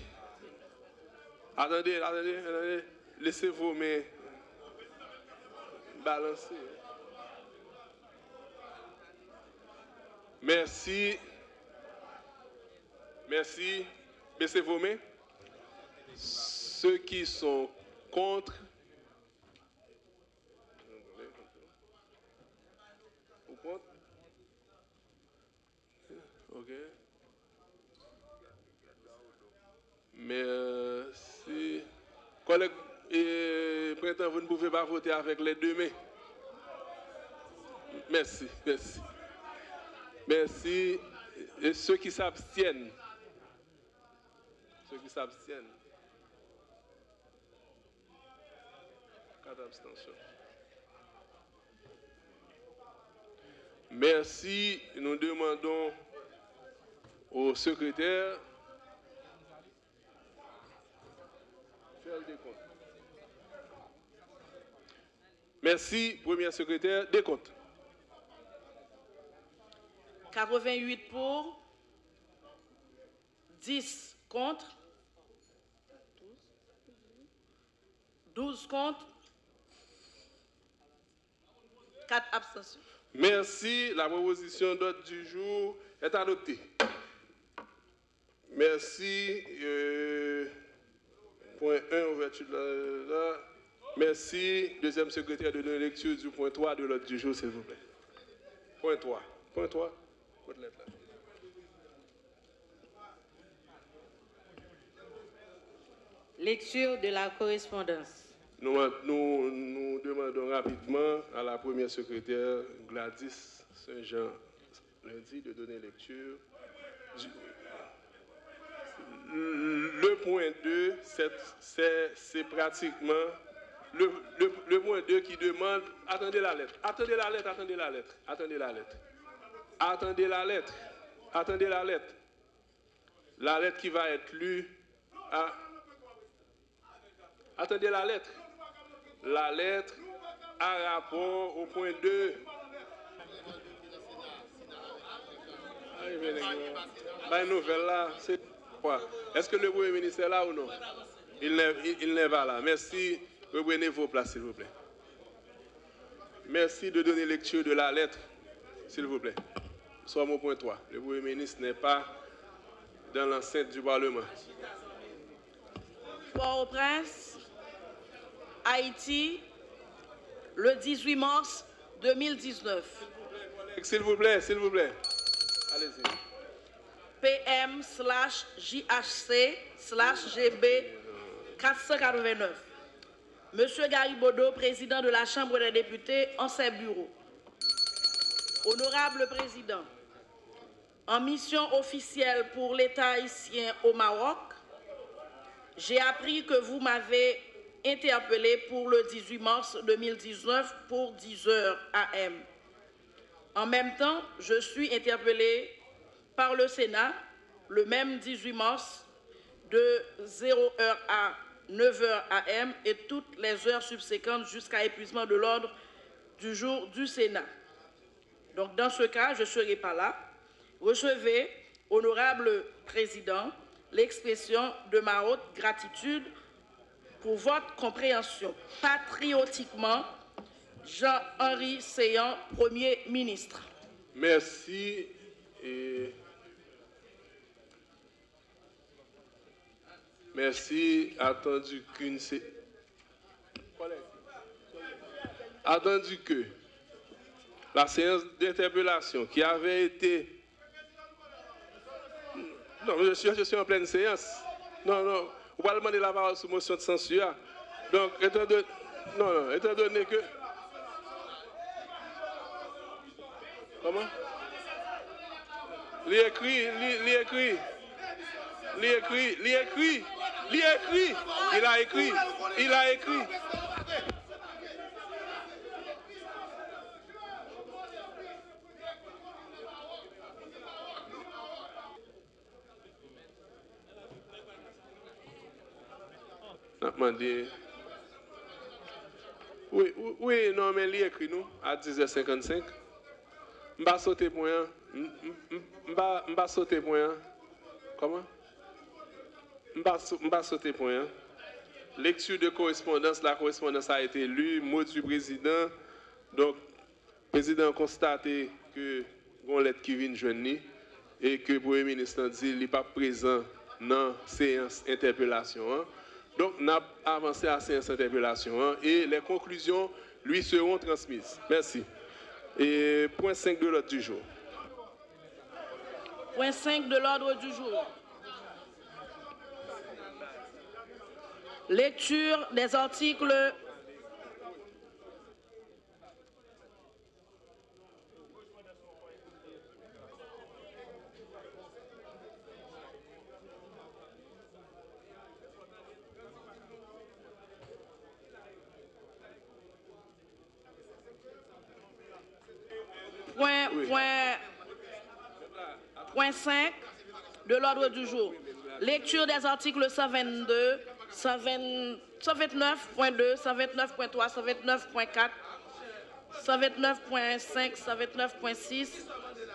Attendez. Laissez vos mains balancer. Merci. Baissez vos mains. Ceux qui sont contre. Ou contre? OK. Merci. Collègues et printemps, vous ne pouvez pas voter avec les deux mains. Merci. Et ceux qui s'abstiennent. 4 abstentions. Merci. Nous demandons au secrétaire de faire le décompte. Merci, premier secrétaire, décompte. 88 pour, 10 contre, 12 contre, 4 abstentions. Merci, la proposition d'ordre du jour est adoptée. Merci. Point 1, ouverture de la... Merci, deuxième secrétaire, de donner lecture du point 3 de l'ordre du jour, s'il vous plaît. Point 3. Votre lettre là. Lecture de la correspondance. Nous demandons rapidement à la première secrétaire Gladys Saint-Jean lundi de donner lecture. Le point 2, c'est pratiquement le point 2 qui demande... Attendez la lettre. La lettre qui va être lue à... Attendez la lettre. La lettre a rapport au point 2. La nouvelle là, c'est quoi? Est-ce que le Premier ministre est là ou non? Il n'est pas là. Merci. Reprenez vos places, s'il vous plaît. Merci de donner lecture de la lettre, s'il vous plaît. Nous sommes au point 3. Le Premier ministre n'est pas dans l'enceinte du Parlement. Port-au-Prince, Haïti, le 18 mars 2019. S'il vous plaît. Allez-y. PM/JHC/GB 489. Monsieur Garibodo, président de la Chambre des députés, en ses bureaux. Honorable Président, en mission officielle pour l'État haïtien au Maroc, j'ai appris que vous m'avez interpellé pour le 18 mars 2019 pour 10h AM. En même temps, je suis interpellé par le Sénat le même 18 mars de 0h à 9h AM et toutes les heures subséquentes jusqu'à épuisement de l'ordre du jour du Sénat. Donc, dans ce cas, je ne serai pas là. Recevez, honorable Président, l'expression de ma haute gratitude pour votre compréhension. Patriotiquement, Jean-Henri Séan, Premier ministre. Merci. Et... Merci. Attendu que la séance d'interpellation qui avait été... Non, je suis en pleine séance. Non. On va demander la parole sous motion de censure. Donc, étant donné que... Comment? Il écrit. Il a écrit. Oui, non, mais il écrit nous à 10h55. Je vais sauter pour rien. Je vais sauter pour rien. Comment? Je vais sauter pour rien. Lecture de correspondance. La correspondance a été lue. Mot du président. Donc, le président a constaté que une lettre qui vient de joindre et que le Premier ministre dit qu'il n'est pas présent dans la séance d'interpellation. Donc, nous avons avancé à la séance d'interpellation et les conclusions lui seront transmises. Merci. Et point 5 de l'ordre du jour. Point 5 de l'ordre du jour. Lecture des articles Point 5 de l'ordre du jour. Lecture des articles 122, 129.2, 129.3, 129.4, 129.5, 129.6,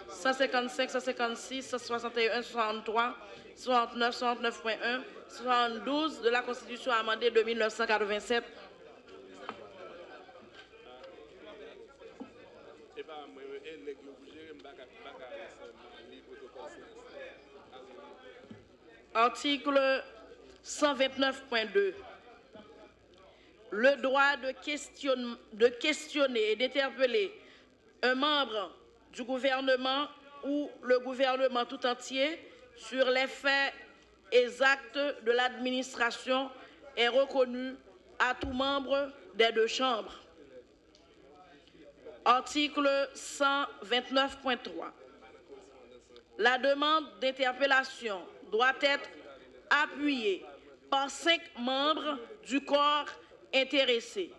155, 156, 161, 63, 69, 69.1, 72 de la Constitution amendée de 1987. Article 129.2. Le droit de questionner et d'interpeller un membre du gouvernement ou le gouvernement tout entier sur les faits et actes de l'administration est reconnu à tout membre des deux chambres. Article 129.3. La demande d'interpellation doit être appuyée par 5 membres du corps intéressé.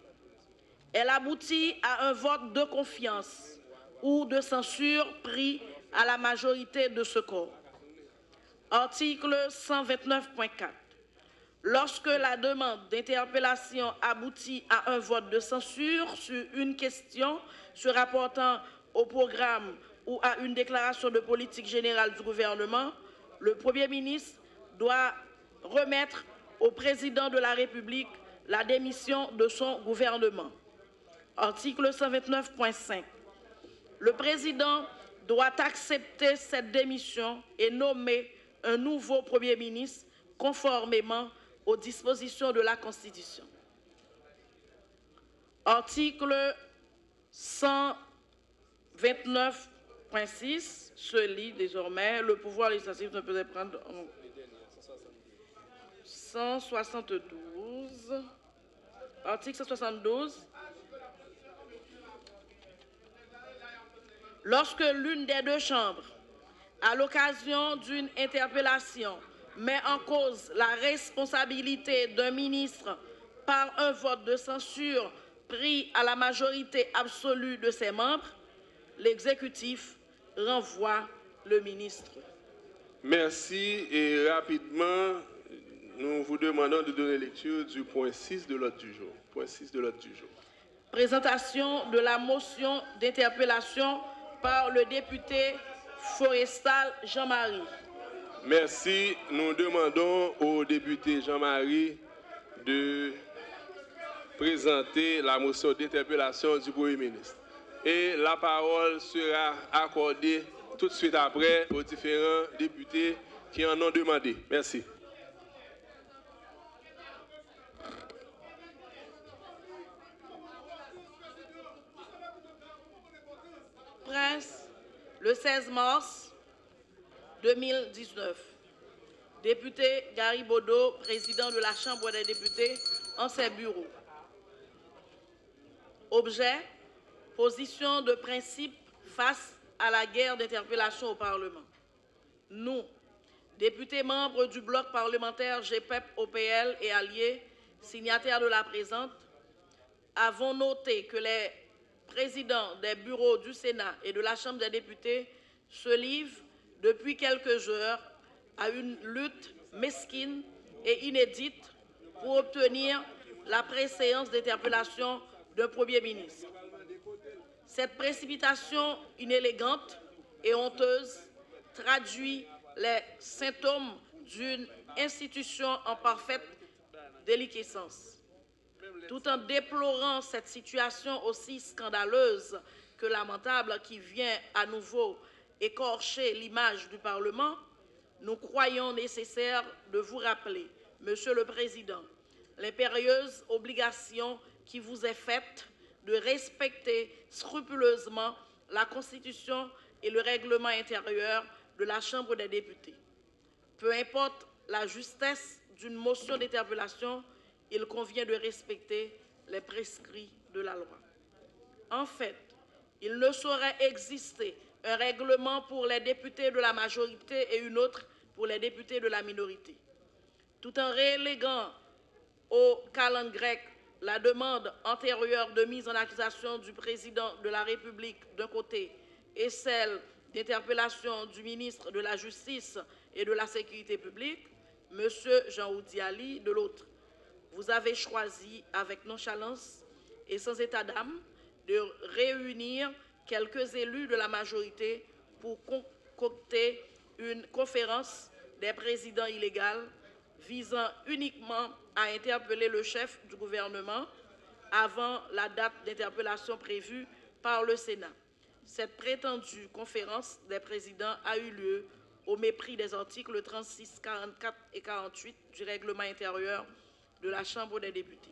Elle aboutit à un vote de confiance ou de censure pris à la majorité de ce corps. Article 129.4. Lorsque la demande d'interpellation aboutit à un vote de censure sur une question se rapportant au programme ou à une déclaration de politique générale du gouvernement, le Premier ministre doit remettre au président de la République la démission de son gouvernement. Article 129.5. Le président doit accepter cette démission et nommer un nouveau Premier ministre conformément aux dispositions de la Constitution. Article 129.6 se lit désormais. Le pouvoir législatif ne peut prendre 172. Article 172. Lorsque l'une des deux chambres, à l'occasion d'une interpellation, met en cause la responsabilité d'un ministre par un vote de censure pris à la majorité absolue de ses membres, l'exécutif renvoie le ministre. Merci et rapidement, nous vous demandons de donner lecture du point 6 de l'ordre du jour. Point 6 de l'ordre du jour. Présentation de la motion d'interpellation par le député Forestal Jean-Marie. Merci. Nous demandons au député Jean-Marie de présenter la motion d'interpellation du Premier ministre. Et la parole sera accordée tout de suite après aux différents députés qui en ont demandé. Merci. Prince, le 16 mars 2019. Député Gary Bodo, président de la Chambre des députés, en ses bureaux. Objet, position de principe face à la guerre d'interpellation au Parlement. Nous, députés membres du bloc parlementaire GPEP-OPL et alliés, signataires de la présente, avons noté que les présidents des bureaux du Sénat et de la Chambre des députés se livrent depuis quelques heures à une lutte mesquine et inédite pour obtenir la préséance d'interpellation d'un Premier ministre. Cette précipitation inélégante et honteuse traduit les symptômes d'une institution en parfaite déliquescence. Tout en déplorant cette situation aussi scandaleuse que lamentable qui vient à nouveau écorcher l'image du Parlement, nous croyons nécessaire de vous rappeler, Monsieur le Président, l'impérieuse obligation qui vous est faite de respecter scrupuleusement la Constitution et le règlement intérieur de la Chambre des députés. Peu importe la justesse d'une motion d'interpellation, il convient de respecter les prescrits de la loi. En fait, il ne saurait exister un règlement pour les députés de la majorité et une autre pour les députés de la minorité. Tout en reléguant au calendrier grec la demande antérieure de mise en accusation du président de la République d'un côté et celle d'interpellation du ministre de la Justice et de la Sécurité publique, M. Jean-Oudi Ali, de l'autre. Vous avez choisi avec nonchalance et sans état d'âme de réunir quelques élus de la majorité pour concocter une conférence des présidents illégaux visant uniquement à interpeller le chef du gouvernement avant la date d'interpellation prévue par le Sénat. Cette prétendue conférence des présidents a eu lieu au mépris des articles 36, 44 et 48 du règlement intérieur de la Chambre des députés.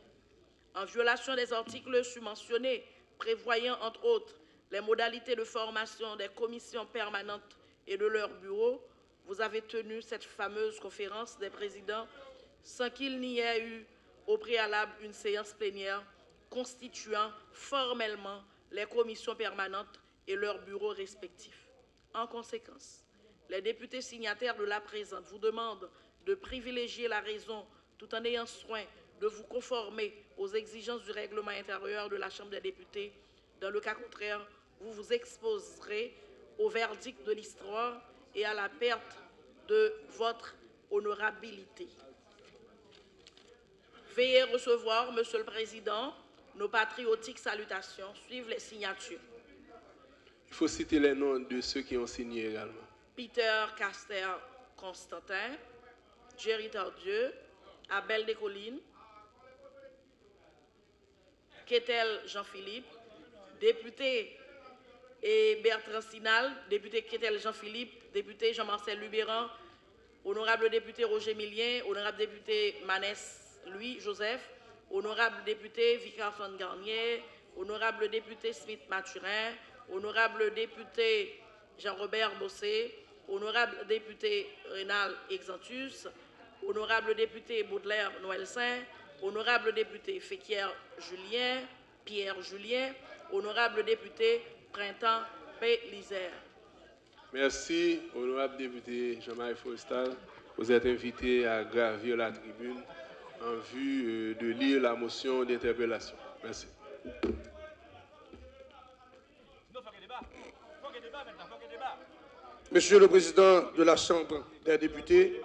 En violation des articles submentionnés prévoyant entre autres les modalités de formation des commissions permanentes et de leurs bureaux, vous avez tenu cette fameuse conférence des présidents sans qu'il n'y ait eu au préalable une séance plénière constituant formellement les commissions permanentes et leurs bureaux respectifs. En conséquence, les députés signataires de la présente vous demandent de privilégier la raison tout en ayant soin de vous conformer aux exigences du règlement intérieur de la Chambre des députés. Dans le cas contraire, vous vous exposerez au verdict de l'histoire et à la perte de votre honorabilité. Veuillez recevoir, Monsieur le Président, nos patriotiques salutations. Suivent les signatures. Il faut citer les noms de ceux qui ont signé également. Peter Caster Constantin, Jerry Tardieu, Abel Descollines, Ketel Jean-Philippe, député et Bertrand Sinal, député Ketel Jean-Philippe, député Jean-Marcel Lubéran, honorable député Roger Millien, honorable député Manès Louis Joseph, honorable député Victor Garnier, honorable député Smith Mathurin, honorable député Jean-Robert Bossé, honorable député Rénal Exantus, honorable député Baudelaire Noël-Saint, honorable député Féquière Julien, Pierre Julien, honorable député Printemps P. Lisère. Merci, honorable député Jean-Marie Forestal. Vous êtes invité à gravir la tribune en vue de lire la motion d'interpellation. Merci. Monsieur le Président de la Chambre des députés,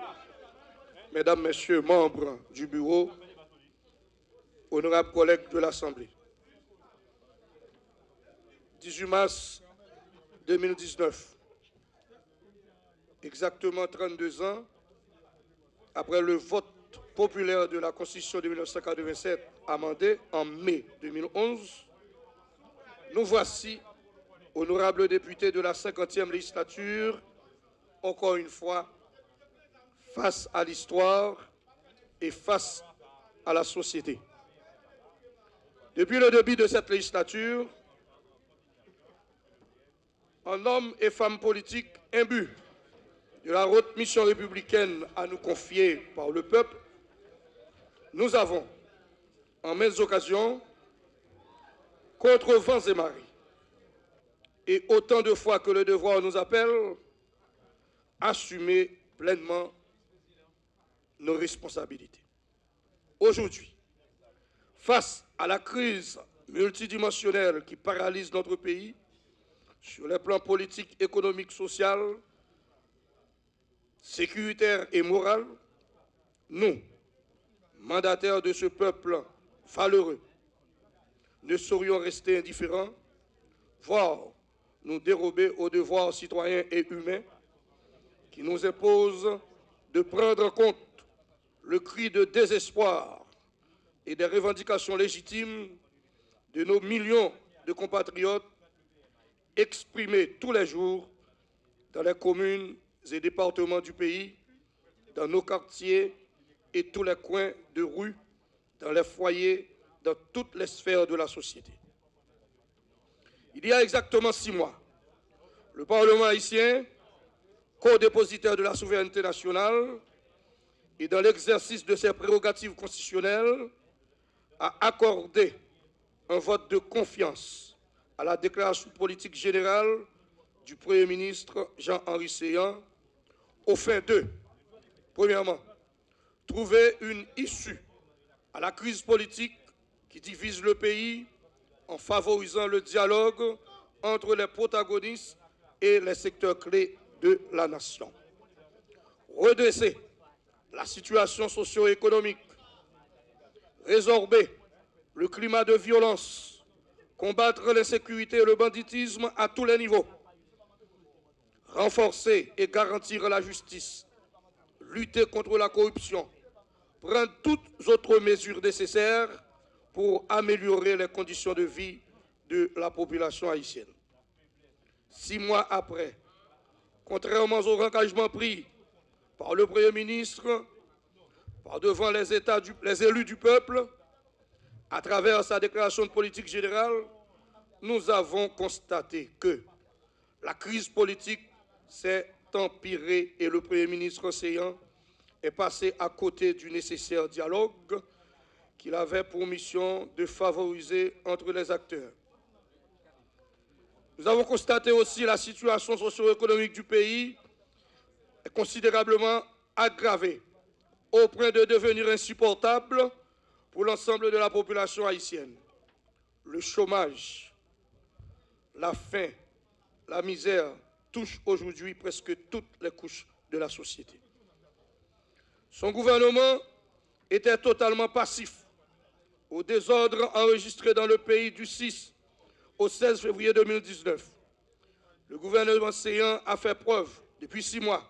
Mesdames, Messieurs, membres du bureau, honorables collègues de l'Assemblée, 18 mars 2019, exactement 32 ans après le vote populaire de la Constitution de 1987 amendée en mai 2011, nous voici, honorables députés de la 50e législature, encore une fois, face à l'histoire et face à la société. Depuis le début de cette législature, en hommes et femmes politiques imbus de la haute mission républicaine à nous confier par le peuple, nous avons, en maintes occasions, contre vents et marées, et autant de fois que le devoir nous appelle, assumer pleinement nos responsabilités. Aujourd'hui, face à la crise multidimensionnelle qui paralyse notre pays, sur les plans politiques, économiques, social, sécuritaire et moral, nous, mandataires de ce peuple valeureux, ne saurions rester indifférents, voire nous dérober aux devoirs citoyens et humains qui nous imposent de prendre en compte le cri de désespoir et des revendications légitimes de nos millions de compatriotes exprimés tous les jours dans les communes et départements du pays, dans nos quartiers et tous les coins de rue, dans les foyers, dans toutes les sphères de la société. Il y a exactement 6 mois, le Parlement haïtien, co-dépositaire de la souveraineté nationale et dans l'exercice de ses prérogatives constitutionnelles, a accordé un vote de confiance à la déclaration politique générale du Premier ministre Jean-Henri Séan, au fin de, premièrement, trouver une issue à la crise politique qui divise le pays en favorisant le dialogue entre les protagonistes et les secteurs clés de la nation. Redresser la situation socio-économique, résorber le climat de violence, combattre l'insécurité et le banditisme à tous les niveaux, renforcer et garantir la justice, lutter contre la corruption, prendre toutes autres mesures nécessaires pour améliorer les conditions de vie de la population haïtienne. 6 mois après, contrairement aux engagements pris par le Premier ministre, par devant les élus du peuple, à travers sa déclaration de politique générale, nous avons constaté que la crise politique s'est empirée et le Premier ministre Séan est passé à côté du nécessaire dialogue qu'il avait pour mission de favoriser entre les acteurs. Nous avons constaté aussi la situation socio-économique du pays est considérablement aggravée, au point de devenir insupportable pour l'ensemble de la population haïtienne. Le chômage, la faim, la misère touchent aujourd'hui presque toutes les couches de la société. Son gouvernement était totalement passif au désordre enregistré dans le pays du 6 au 16 février 2019. Le gouvernement Séan a fait preuve, depuis 6 mois,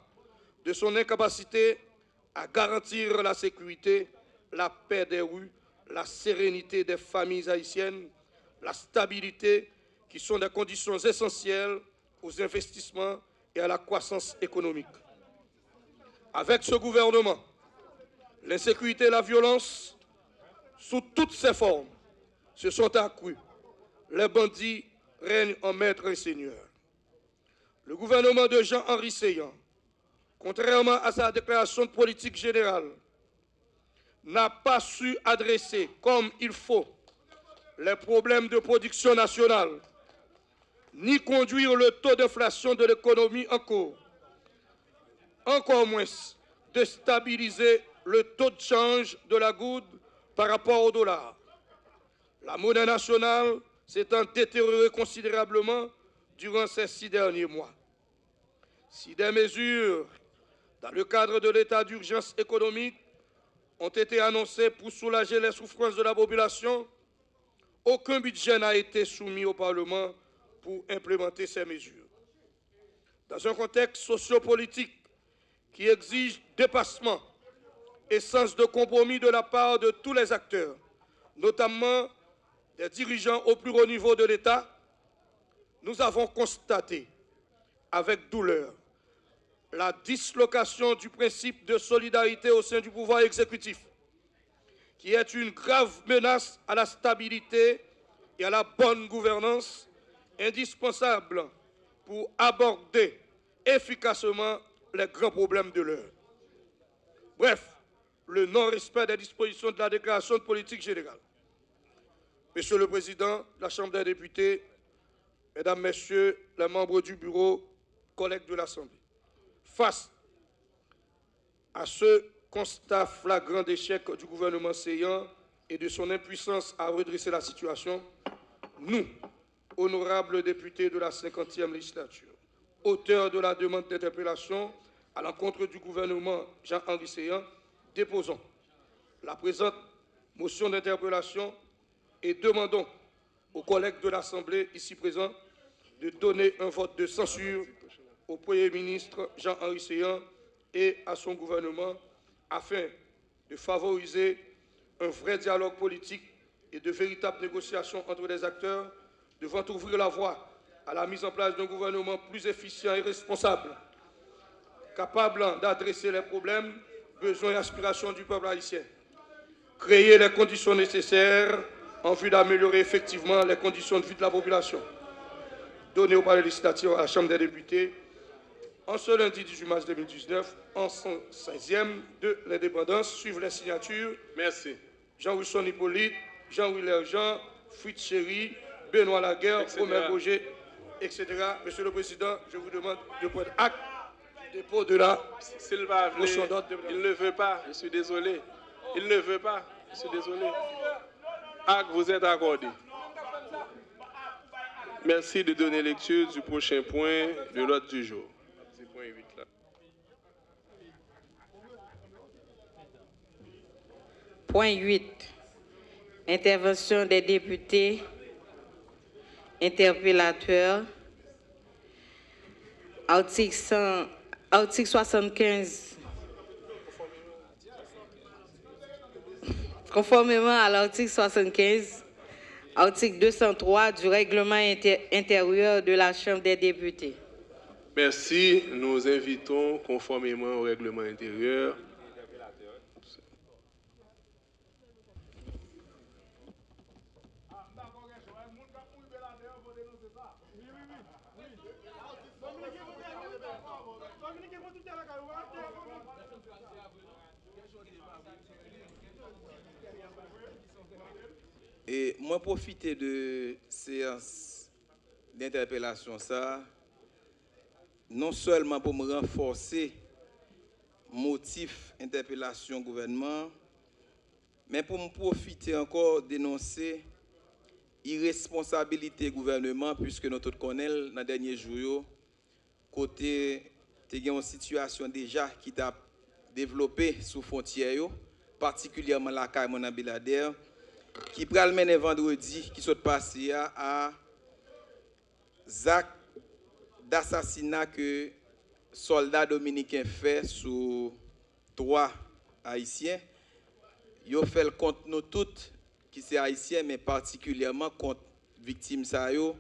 de son incapacité à garantir la sécurité, la paix des rues, la sérénité des familles haïtiennes, la stabilité, qui sont des conditions essentielles aux investissements et à la croissance économique. Avec ce gouvernement, l'insécurité et la violence, sous toutes ses formes, se sont accrues. Les bandits règnent en maître et seigneur. Le gouvernement de Jean-Henri Séan, contrairement à sa déclaration de politique générale, n'a pas su adresser comme il faut les problèmes de production nationale, ni conduire le taux d'inflation de l'économie en cours, encore moins de stabiliser le taux de change de la goutte par rapport au dollar. La monnaie nationale s'étant détériorée considérablement durant ces 6 derniers mois. Si des mesures dans le cadre de l'état d'urgence économique ont été annoncées pour soulager les souffrances de la population, aucun budget n'a été soumis au Parlement pour implémenter ces mesures. Dans un contexte sociopolitique qui exige dépassement et sens de compromis de la part de tous les acteurs, notamment des dirigeants au plus haut niveau de l'État, nous avons constaté avec douleur la dislocation du principe de solidarité au sein du pouvoir exécutif, qui est une grave menace à la stabilité et à la bonne gouvernance, indispensable pour aborder efficacement les grands problèmes de l'heure. Bref, le non-respect des dispositions de la déclaration de politique générale. Monsieur le Président de la Chambre des députés, Mesdames, Messieurs les membres du bureau, collègues de l'Assemblée, face à ce constat flagrant d'échec du gouvernement séant et de son impuissance à redresser la situation, nous, honorables députés de la 50e législature, auteurs de la demande d'interpellation à l'encontre du gouvernement Jean-Henri Séant, déposons la présente motion d'interpellation et demandons aux collègues de l'Assemblée ici présents de donner un vote de censure au Premier ministre Jean-Henri Séant et à son gouvernement afin de favoriser un vrai dialogue politique et de véritables négociations entre les acteurs devant ouvrir la voie à la mise en place d'un gouvernement plus efficient et responsable, capable d'adresser les problèmes, besoins et aspirations du peuple haïtien, créer les conditions nécessaires en vue d'améliorer effectivement les conditions de vie de la population, donner au palais législatif à la Chambre des députés en ce lundi 18 mars 2019, en 116e de l'indépendance, suivent les signatures. Merci. Jean-Wilson Hippolyte, Jean-Louis Lerjean, Fritz Chéry, Benoît Laguerre, Omer Boger, etc. Monsieur le Président, je vous demande de prendre acte du dépôt de la motion d'ordre. Il ne veut pas, je suis désolé. Il ne veut pas, je suis désolé. Acte, vous êtes accordé. Merci de donner lecture du prochain point de l'ordre du jour. Point 8 là. Point 8. Intervention des députés, interpellateurs. Article 75. Conformément à l'article 75, article 203 du règlement intérieur de la Chambre des députés. Merci. Nous invitons, conformément au règlement intérieur, et moi profiter de séance d'interpellation ça non seulement pour me renforcer motif interpellation gouvernement, mais pour me profiter encore dénoncer irresponsabilité gouvernement, puisque nous tous connaissons dans les derniers jours, côté une situation déjà qui a développé sous frontière, particulièrement la Caïmon Abelader, qui pral mener vendredi, qui sont passé à Zach d'assassinat que soldats dominicains fait sur 3 Haïtiens. Ils ont fait le compte nous toutes qui sont Haïtiens, mais particulièrement contre victimes ça yo.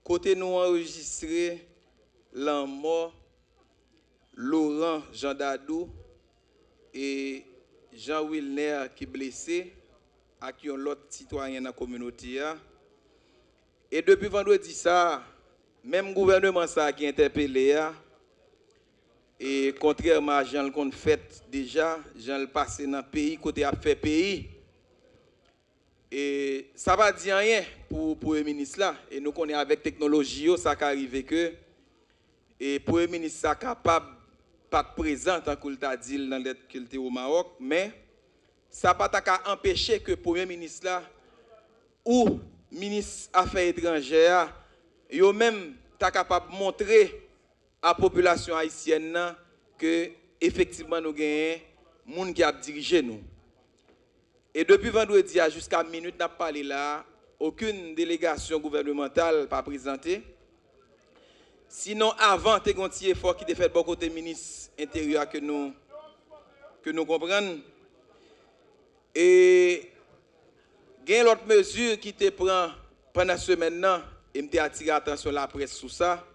Côté nous enregistré l'an mort Laurent Jean Dadou et Jean Wilner qui blessé, à qui ont l'autre citoyen dans la communauté. Et depuis vendredi ça, même gouvernement ça qui interpellé, et contrairement à Jean le fait déjà, Jean le passé dans le pays, côté a fait pays. Et ça va dire rien pour le Premier ministre là. Et nous connaissons avec technologie, ça qui arrive que et le Premier ministre est capable pas de présent tant qu'il t'a dit dans lettre qu'il était au Maroc, mais ça pas ta empêcher que le Premier ministre là ou ministre Affaires étrangères yo même ta capable montrer à la population haïtienne que effectivement nous gagnons monde qui a dirigé nous. Et depuis vendredi jusqu'à minute n'a parlé là, aucune délégation gouvernementale pas présentée. Sinon avant t'es un petit effort qui était fait bon côté ministre intérieur que nous comprenons. Et il y a l'autre mesure qui te prend pendant ce semaine et me attiré attention la presse sur ça.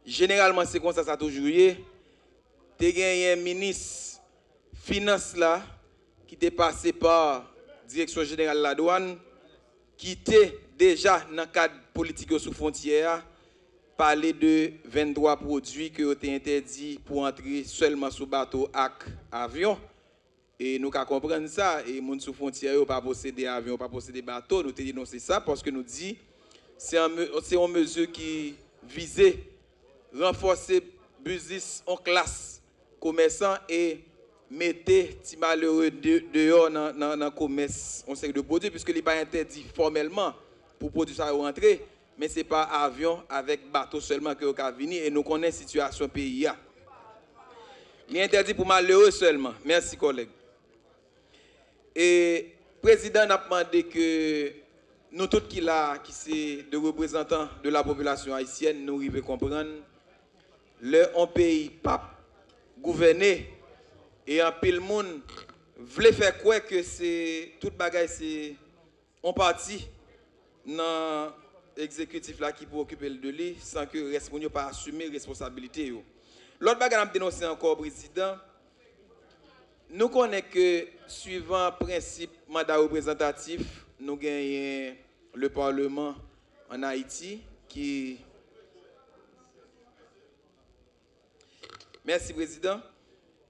Généralement c'est comme ça ça toujours eu. Tu as un ministre finance là qui est passé par direction générale de la douane qui était déjà dans le cadre politique sous frontière parler de 23 produits qui ont été interdits pour entrer seulement sous bateau avec avion. Et nous comprenons ça. Et les gens sous frontière ne pas posséder avion, pas posséder bateau. Nous te dénoncer ça parce que nous dit c'est une mesure qui visait renforcer business en classe commerçant et mettre les malheureux dehors dans le commerce en série de produits, puisque il n'est pas interdit formellement pour produire ça rentrer, mais ce n'est pas avion avec bateau seulement que vous avez venir et nous connaissons la situation pays. Il est interdit pour malheureux seulement. Merci, collègue. Et le président a demandé que nous tous qui sommes des représentants de la population haïtienne, nous arrivons à comprendre un pays pas gouverné et un pile monde voulait faire quoi que c'est toute bagaille c'est en partie dans l'exécutif là qui peut occuper de lui sans que responsable pas assumer responsabilité yo. L'autre bagaille a dénoncé encore président. Nous connaissons que suivant le principe mandat représentatif, nous gagnons le Parlement en Haïti qui... Merci, Président.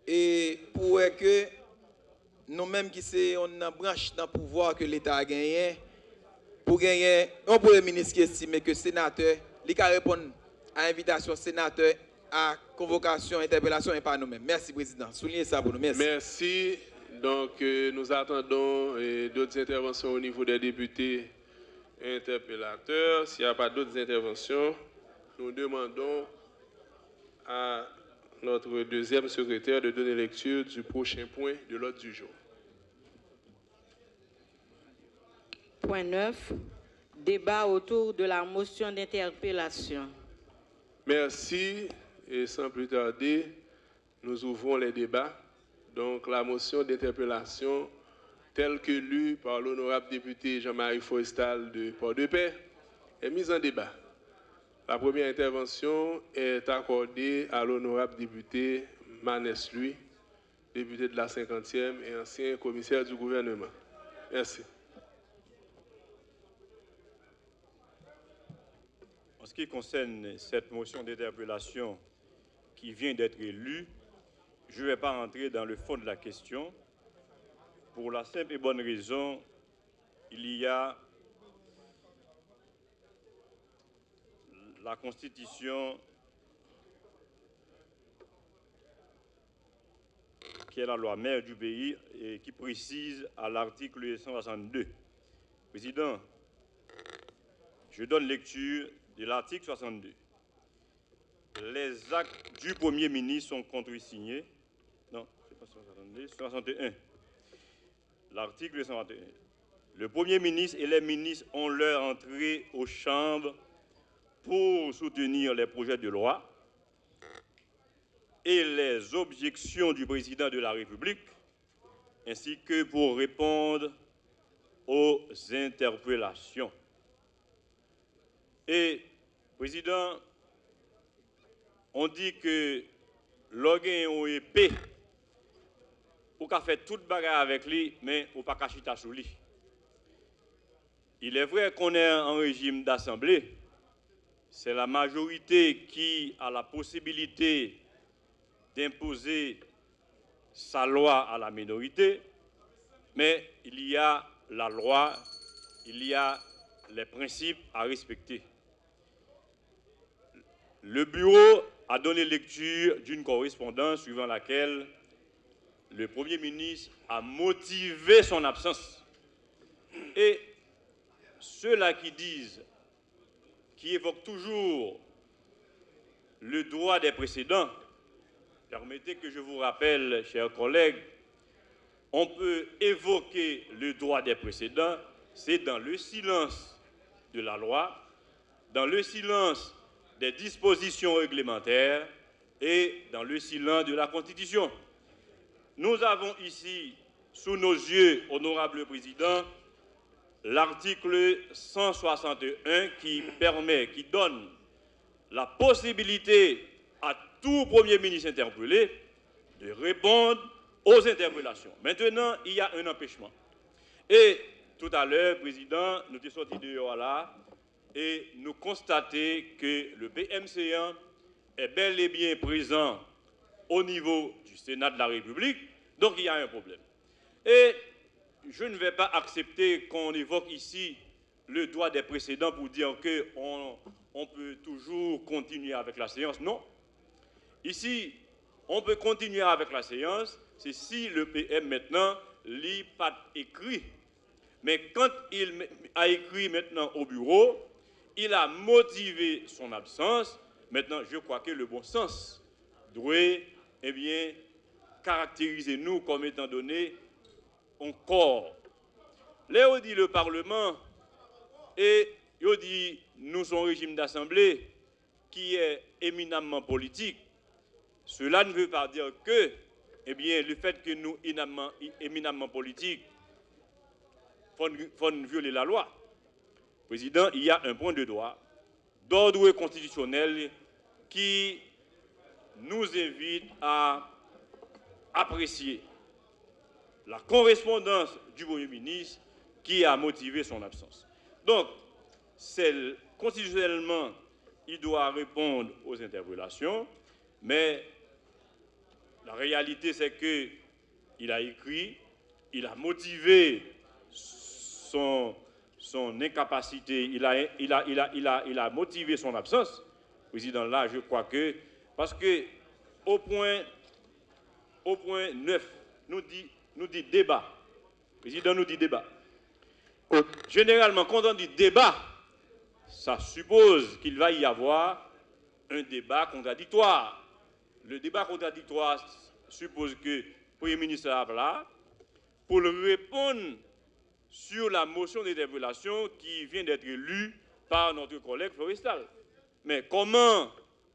Et pour que nous-mêmes qui sommes une branche dans le pouvoir que l'État a gagné, pour gagner un Premier ministre qui estime que le sénateur, il peut répondre à l'invitation sénateur, à convocation, interpellation et pas nous-mêmes. Merci, Président. Soulignez ça pour nous. Merci. Merci. Donc, nous attendons d'autres interventions au niveau des députés interpellateurs. S'il n'y a pas d'autres interventions, nous demandons à notre deuxième secrétaire de donner lecture du prochain point de l'ordre du jour. Point 9. Débat autour de la motion d'interpellation. Merci. Et sans plus tarder, nous ouvrons les débats. Donc, la motion d'interpellation telle que lue par l'honorable député Jean-Marie Forestal de Port-de-Paix est mise en débat. La première intervention est accordée à l'honorable député Manès Louis, député de la 50e et ancien commissaire du gouvernement. Merci. En ce qui concerne cette motion d'interpellation qui vient d'être élue, je ne vais pas rentrer dans le fond de la question. Pour la simple et bonne raison, il y a la Constitution qui est la loi mère du pays et qui précise à l'article 162. Président, je donne lecture de l'article 62. Les actes du Premier ministre sont contresignés. Non, c'est pas 162, 61. L'article 161. Le Premier ministre et les ministres ont leur entrée aux chambres pour soutenir les projets de loi et les objections du président de la République, ainsi que pour répondre aux interpellations. Et, Président, on dit que l'organe est épais, ou qu'a fait toute bagarre avec lui, mais ou pas qu'à chita sous lui. Il est vrai qu'on est en régime d'assemblée. C'est la majorité qui a la possibilité d'imposer sa loi à la minorité, mais il y a la loi, il y a les principes à respecter. Le bureau a donné lecture d'une correspondance suivant laquelle le Premier ministre a motivé son absence. Et ceux-là qui disent, qui évoquent toujours le droit des précédents, permettez que je vous rappelle, chers collègues, on peut évoquer le droit des précédents, c'est dans le silence de la loi, dans le silence des dispositions réglementaires et dans le silence de la Constitution. Nous avons ici, sous nos yeux, honorable président, l'article 161 qui donne la possibilité à tout Premier ministre interpellé de répondre aux interpellations. Maintenant, il y a un empêchement. Et tout à l'heure, Président, nous sommes sortis dehors là et nous constatons que le BMCA est bel et bien présent au niveau du Sénat de la République, donc il y a un problème. Et je ne vais pas accepter qu'on évoque ici le droit des précédents pour dire qu'on peut toujours continuer avec la séance. Non. Ici, on peut continuer avec la séance, c'est si le PM maintenant lit pas écrit. Mais quand il a écrit maintenant au bureau, il a motivé son absence. Maintenant, je crois que le bon sens doit caractériser nous comme étant donné un corps. Léo dit le Parlement et il dit nous sommes un régime d'assemblée qui est éminemment politique. Cela ne veut pas dire que le fait que nous sommes éminemment politiques, faut violer la loi. Président, il y a un point de droit d'ordre constitutionnel qui nous invite à apprécier la correspondance du Premier ministre qui a motivé son absence. Donc, constitutionnellement, il doit répondre aux interpellations, mais la réalité, c'est qu'il a écrit, il a motivé son incapacité, il a motivé son absence. Président, là, je crois que, parce que au point 9, nous dit débat. Président nous dit débat. Généralement, quand on dit débat, ça suppose qu'il va y avoir un débat contradictoire. Le débat contradictoire suppose que le Premier ministre est là pour répondre sur la motion d'interpellation qui vient d'être lue par notre collègue Florestal. Mais comment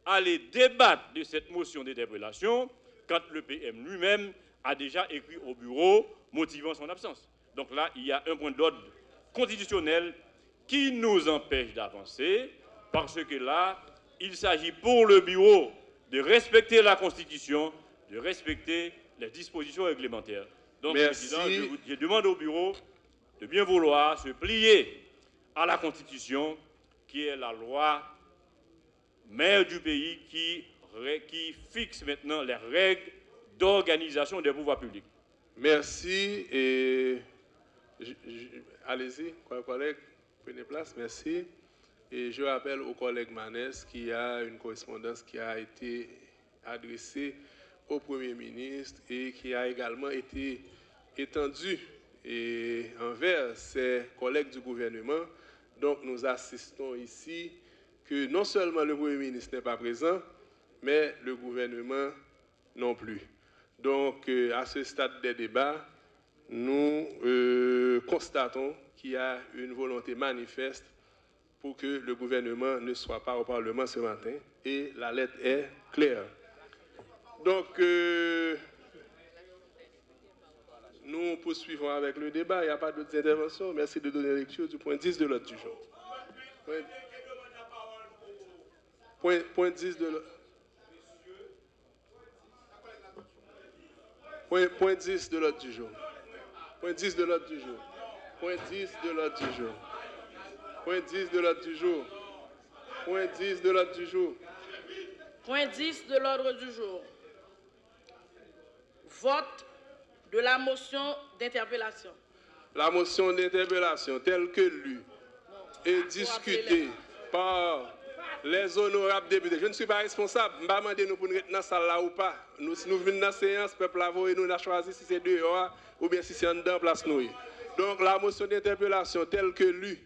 aller débattre de cette motion d'interpellation quand le PM lui-même a déjà écrit au bureau motivant son absence? Donc là, il y a un point d'ordre constitutionnel qui nous empêche d'avancer parce que là, il s'agit pour le bureau de respecter la Constitution, de respecter les dispositions réglementaires. Donc, Président, je demande au bureau de bien vouloir se plier à la Constitution, qui est la loi mère du pays, qui fixe maintenant les règles d'organisation des pouvoirs publics. Merci. Et allez-y, collègue, prenez place. Merci. Et je rappelle au collègue Manès qu'il y a une correspondance qui a été adressée au Premier ministre et qui a également été étendue envers ses collègues du gouvernement. Donc nous assistons ici que non seulement le Premier ministre n'est pas présent, mais le gouvernement non plus. Donc à ce stade des débats, nous constatons qu'il y a une volonté manifeste pour que le gouvernement ne soit pas au Parlement ce matin, et la lettre est claire. Donc, nous poursuivons avec le débat. Il n'y a pas d'autres interventions. Merci de donner lecture du point 10 de l'ordre du jour. Point 10 de l'ordre. Point 10 de l'ordre du jour. Point 10 de l'ordre du jour. Point 10 de l'ordre du jour. Point 10 de l'ordre du jour. Point 10 de l'ordre du jour. Point 10 de l'ordre du jour. Vote de la motion d'interpellation. La motion d'interpellation telle que lue et discutée par les honorables députés. Je ne suis pas responsable. Je ne vais pas demander nous pour nous être dans la salle là ou pas. Nous venons dans la séance, le peuple a voté, nous avons choisi si c'est dehors ou bien si c'est en dedans, place nous. Donc la motion d'interpellation telle que lue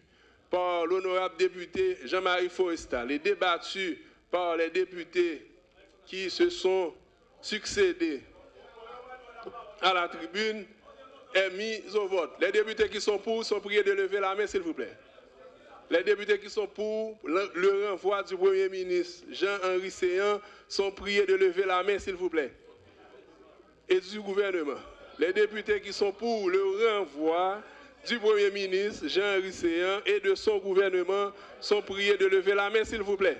par l'honorable député Jean-Marie Forestal et débattue par les députés qui se sont succédés à la tribune est mise au vote. Les députés qui sont pour sont priés de lever la main, s'il vous plaît. Les députés qui sont pour le renvoi du Premier ministre Jean-Henri Séan sont priés de lever la main, s'il vous plaît. Et du gouvernement. Les députés qui sont pour le renvoi du Premier ministre Jean-Henri Séan et de son gouvernement sont priés de lever la main, s'il vous plaît.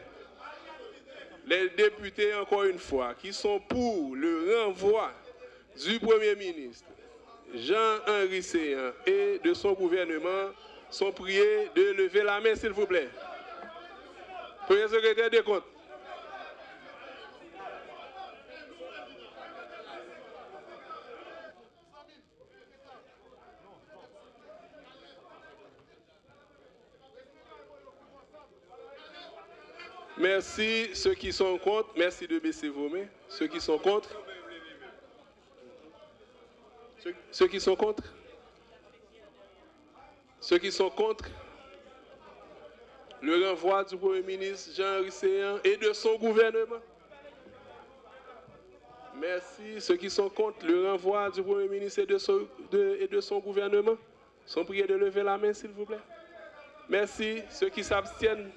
Les députés, encore une fois, qui sont pour le renvoi du Premier ministre Jean-Henri Séan et de son gouvernement sont priés de lever la main, s'il vous plaît. Premier secrétaire des comptes. Merci. Ceux qui sont contre, merci de baisser vos mains. Ceux qui sont contre. Ceux qui sont contre. Ceux qui sont contre le renvoi du Premier ministre Jean Séan et de son gouvernement. Merci. Ceux qui sont contre le renvoi du Premier ministre et de son gouvernement sont priés de lever la main, s'il vous plaît. Merci. Ceux qui s'abstiennent.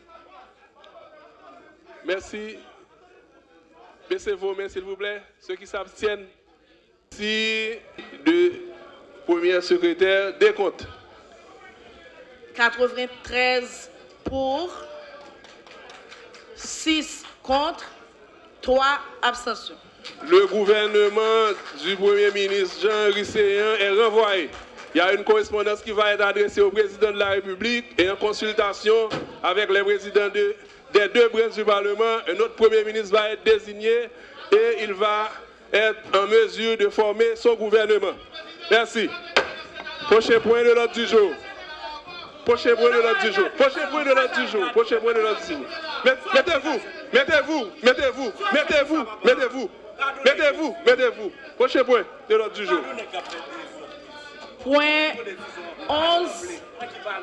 Merci. Baissez vos mains, s'il vous plaît. Ceux qui s'abstiennent. Merci. De premier secrétaire, décompte. 93 pour, 6 contre, 3 abstentions. Le gouvernement du Premier ministre Jean Séan est renvoyé. Il y a une correspondance qui va être adressée au président de la République et en consultation avec les présidents des deux branches du Parlement. Un autre Premier ministre va être désigné et il va être en mesure de former son gouvernement. Merci. Prochain point de l'ordre du jour. Prochain point de l'ordre du jour. Prochain point de l'ordre du jour. Prochain point de l'ordre du jour. Mettez-vous. Mettez-vous. Mettez-vous. Mettez-vous. Mettez-vous. Mettez-vous. Mettez-vous. Prochain point de l'ordre du jour. Point 11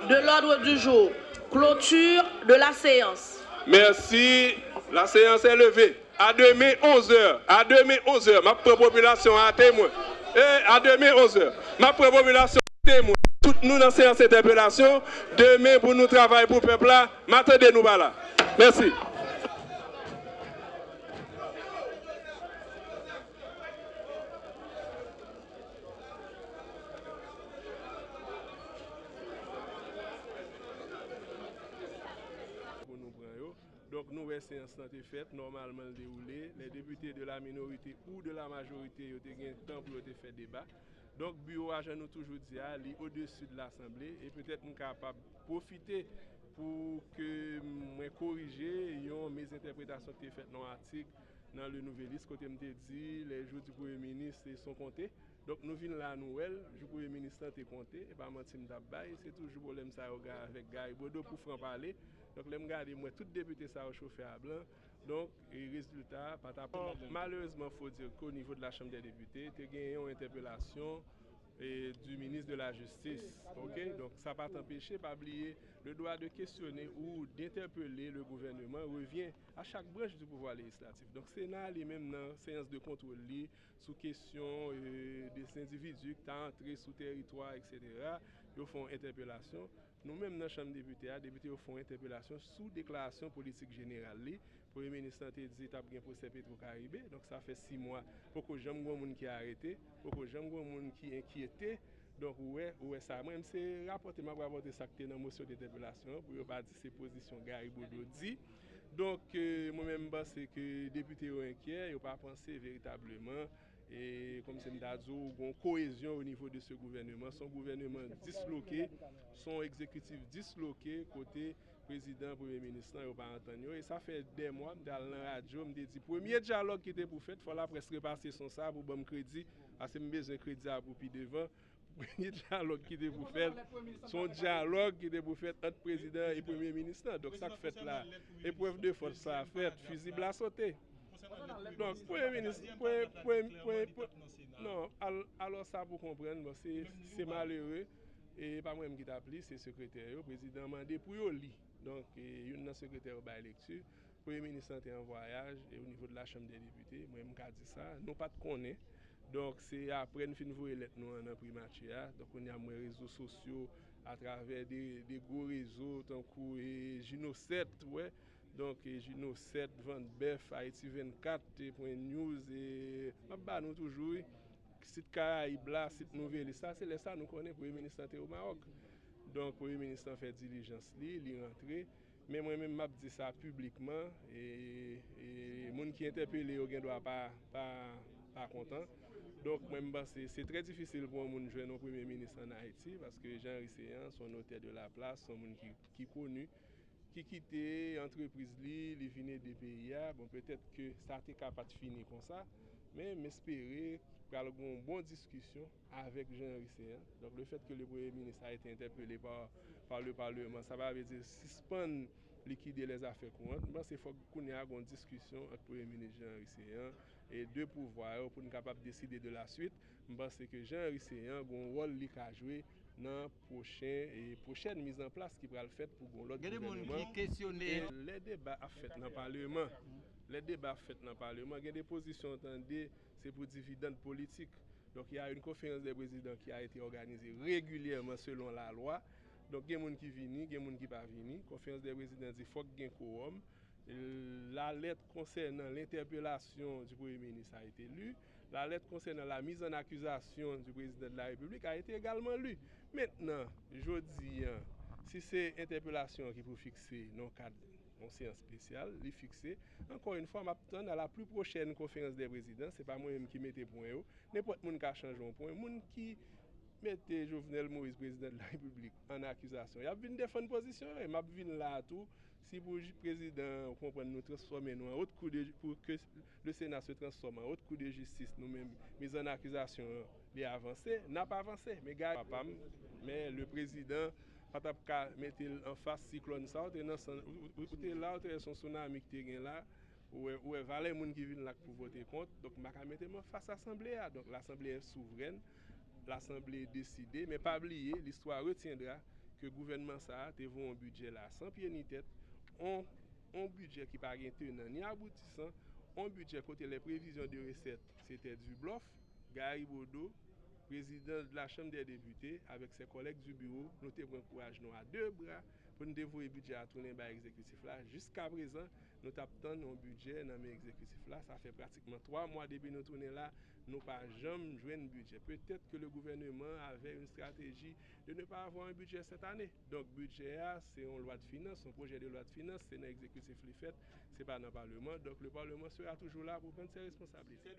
de l'ordre du jour. Clôture de la séance. Merci. La séance est levée. À demain 11h. À demain 11h. Ma population a témoin. Et à demain 11h. Ma population a témoin. Toutes nous dans cette interpellation. Demain pour nous travailler pour le peuple là. M'attendez-nous là. Merci. Donc, nouvelle séance est faite, normalement déroulée. Les députés de la minorité ou de la majorité ont eu un temps pour faire débat. Donc, le bureau agent nous toujours dit à aller au-dessus de l'Assemblée et peut-être nous capable de profiter pour que moi corriger mes interprétations qui sont faites dans l'article, dans le nouvel liste, côté me dit les jours du Premier ministre sont comptés. Donc, nous venons la nouvelle, le Premier ministre est compté, et pas mentir d'abord, c'est toujours problème ça avec Gary Bodo pour franc-parler. Donc, je regarde, moi, tout député ça a chauffé à blanc. Donc, les résultats, malheureusement, il faut dire qu'au niveau de la Chambre des députés, il y a eu une interpellation du ministre de la Justice. Okay? Donc, ça ne va pas t'empêcher, pas oublier, le droit de questionner ou d'interpeller le gouvernement revient à chaque branche du pouvoir législatif. Donc, Sénat, lui-même, dans la séance de contrôle, sous question des individus qui sont entrés sous territoire, etc., ils font interpellation. Nous-mêmes, dans la Chambre des députés, les députés font interpellation sous déclaration politique générale. Le Premier ministre a dit qu'il y a un procès Petro-Caribé. Donc, ça fait 6 mois. Pour que j'aime un monde qui a arrêté, pour que j'aime un monde qui est inquiété. Donc, ouais, ça. Moi-même, c'est rapporter ça dans la motion d'interpellation pour ne pas dire ces positions Gary Bodo dit. Donc, moi-même, c'est que les députés sont inquiets, ils n'ont pas pensé véritablement. Et comme c'est une cohésion au niveau de ce gouvernement, son gouvernement disloqué, son exécutif disloqué côté président, premier ministre, et pas entendu. Et ça fait des mois, dans la radio, me dit premier dialogue qui était pour faire, il faut la presse repasser son ça pour bon crédit, parce que j'ai besoin de crédit pour puis devant. Premier dialogue qui était pour faire, son dialogue qui était pour faire entre président et premier ministre. Donc ça fait là, épreuve de force ça a fait, fusible à sauter. Donc, Premier ministre, non, alors ça pour comprendre, c'est malheureux. Et pas moi qui t'appelle, c'est le secrétaire, le président m'a demandé pour lui. Donc, il y a un secrétaire qui a lecture. Le Premier ministre est en voyage et au niveau de la Chambre des députés, moi je dit ça, nous pas de connaître. Donc, c'est après nous finissons les lettres nous en primature. Donc, on a des réseaux sociaux à travers des gros réseaux, tant que Gino 7, ouais. Donc, Gino 7, Vandebef, Haïti 24.news et nous toujours, site Caraïbes là, site Nouvelle, ça c'est ça nous connaissons pour le ministre au Maroc. Donc, le ministre fait diligence, il est rentré. Mais moi-même, je dis ça publiquement et les gens qui interpellent, ils ne doivent pas content. Donc, c'est très difficile pour un jeune au Premier ministre en Haïti parce que Jean Séan, son notaire de la place, son monde qui est connu. Qui quittait l'entreprise, il venait des pays. Bon, peut-être que ça n'était capable de finir comme ça, mais j'espérais qu'il y ait une bonne discussion avec Jean Séan. Donc, le fait que le Premier ministre a été interpellé par le Parlement, ça va dire suspendre liquider les affaires courantes. C'est faut qu'on ait une discussion entre le Premier ministre Jean-Henri Séan et deux pouvoirs pour nous capables de décider de la suite. Je pense que Jean-Henri Séan a un rôle à jouer dans la prochaine mise en place qui va le faire pour l'autre gouvernement. Les débats faits dans le Parlement, il y a des positions entendues, c'est pour dividendes politiques. Donc il y a une conférence des présidents qui a été organisée régulièrement selon la loi. Donc il y a des gens qui viennent, il y a des gens qui ne pas venir. La conférence des présidents dit qu'il faut qu'il y ait un quorum. La lettre concernant l'interpellation du Premier ministre a été lue. La lettre concernant la mise en accusation du président de la République a été également lue. Maintenant, je dis, si c'est l'interpellation qui peut fixer dans le cadre d'une séance spéciale, les fixer. Encore une fois, je m'attends à la plus prochaine conférence des présidents. Ce n'est pas moi-même qui mette point. N'importe qui qui a changé un point. Les gens qui mettez Jovenel Moïse, président de la République, en accusation. Il y a une défendre position, il y a une là tout. Si pour le président comprendre nous transformer en autre coup de pour que le Sénat se transforme en autre coup de justice, nous-mêmes mise en accusation, les avancé, n'a pas avancé. Mais le président pas mettre en face cyclone ça, ou là, son tsunami qui est là. Ou les gens qui viennent là pour voter contre. Donc, je vais mettre face à l'Assemblée. Donc, l'Assemblée est souveraine. L'Assemblée est décidée, mais pas oublier, l'histoire retiendra que le gouvernement ça a un budget là sans pied ni tête, un budget qui n'a pas tenant ni aboutissant, un budget côté les prévisions de recettes, c'était du bluff. Gary Bodo, président de la Chambre des députés, avec ses collègues du bureau, nous avons courage à deux bras pour nous dévouer le budget à tourner par l'exécutif là. Jusqu'à présent, nous avons un budget dans l'exécutif là. Ça fait pratiquement 3 mois depuis nous tourner là, nous n'avons jamais joué un budget. Peut-être que le gouvernement avait une stratégie de ne pas avoir un budget cette année. Donc, le budget, c'est une loi de finances, un projet de loi de finances, c'est dans l'exécutif qui fait, ce n'est pas dans le Parlement. Donc, le Parlement sera toujours là pour prendre ses responsabilités.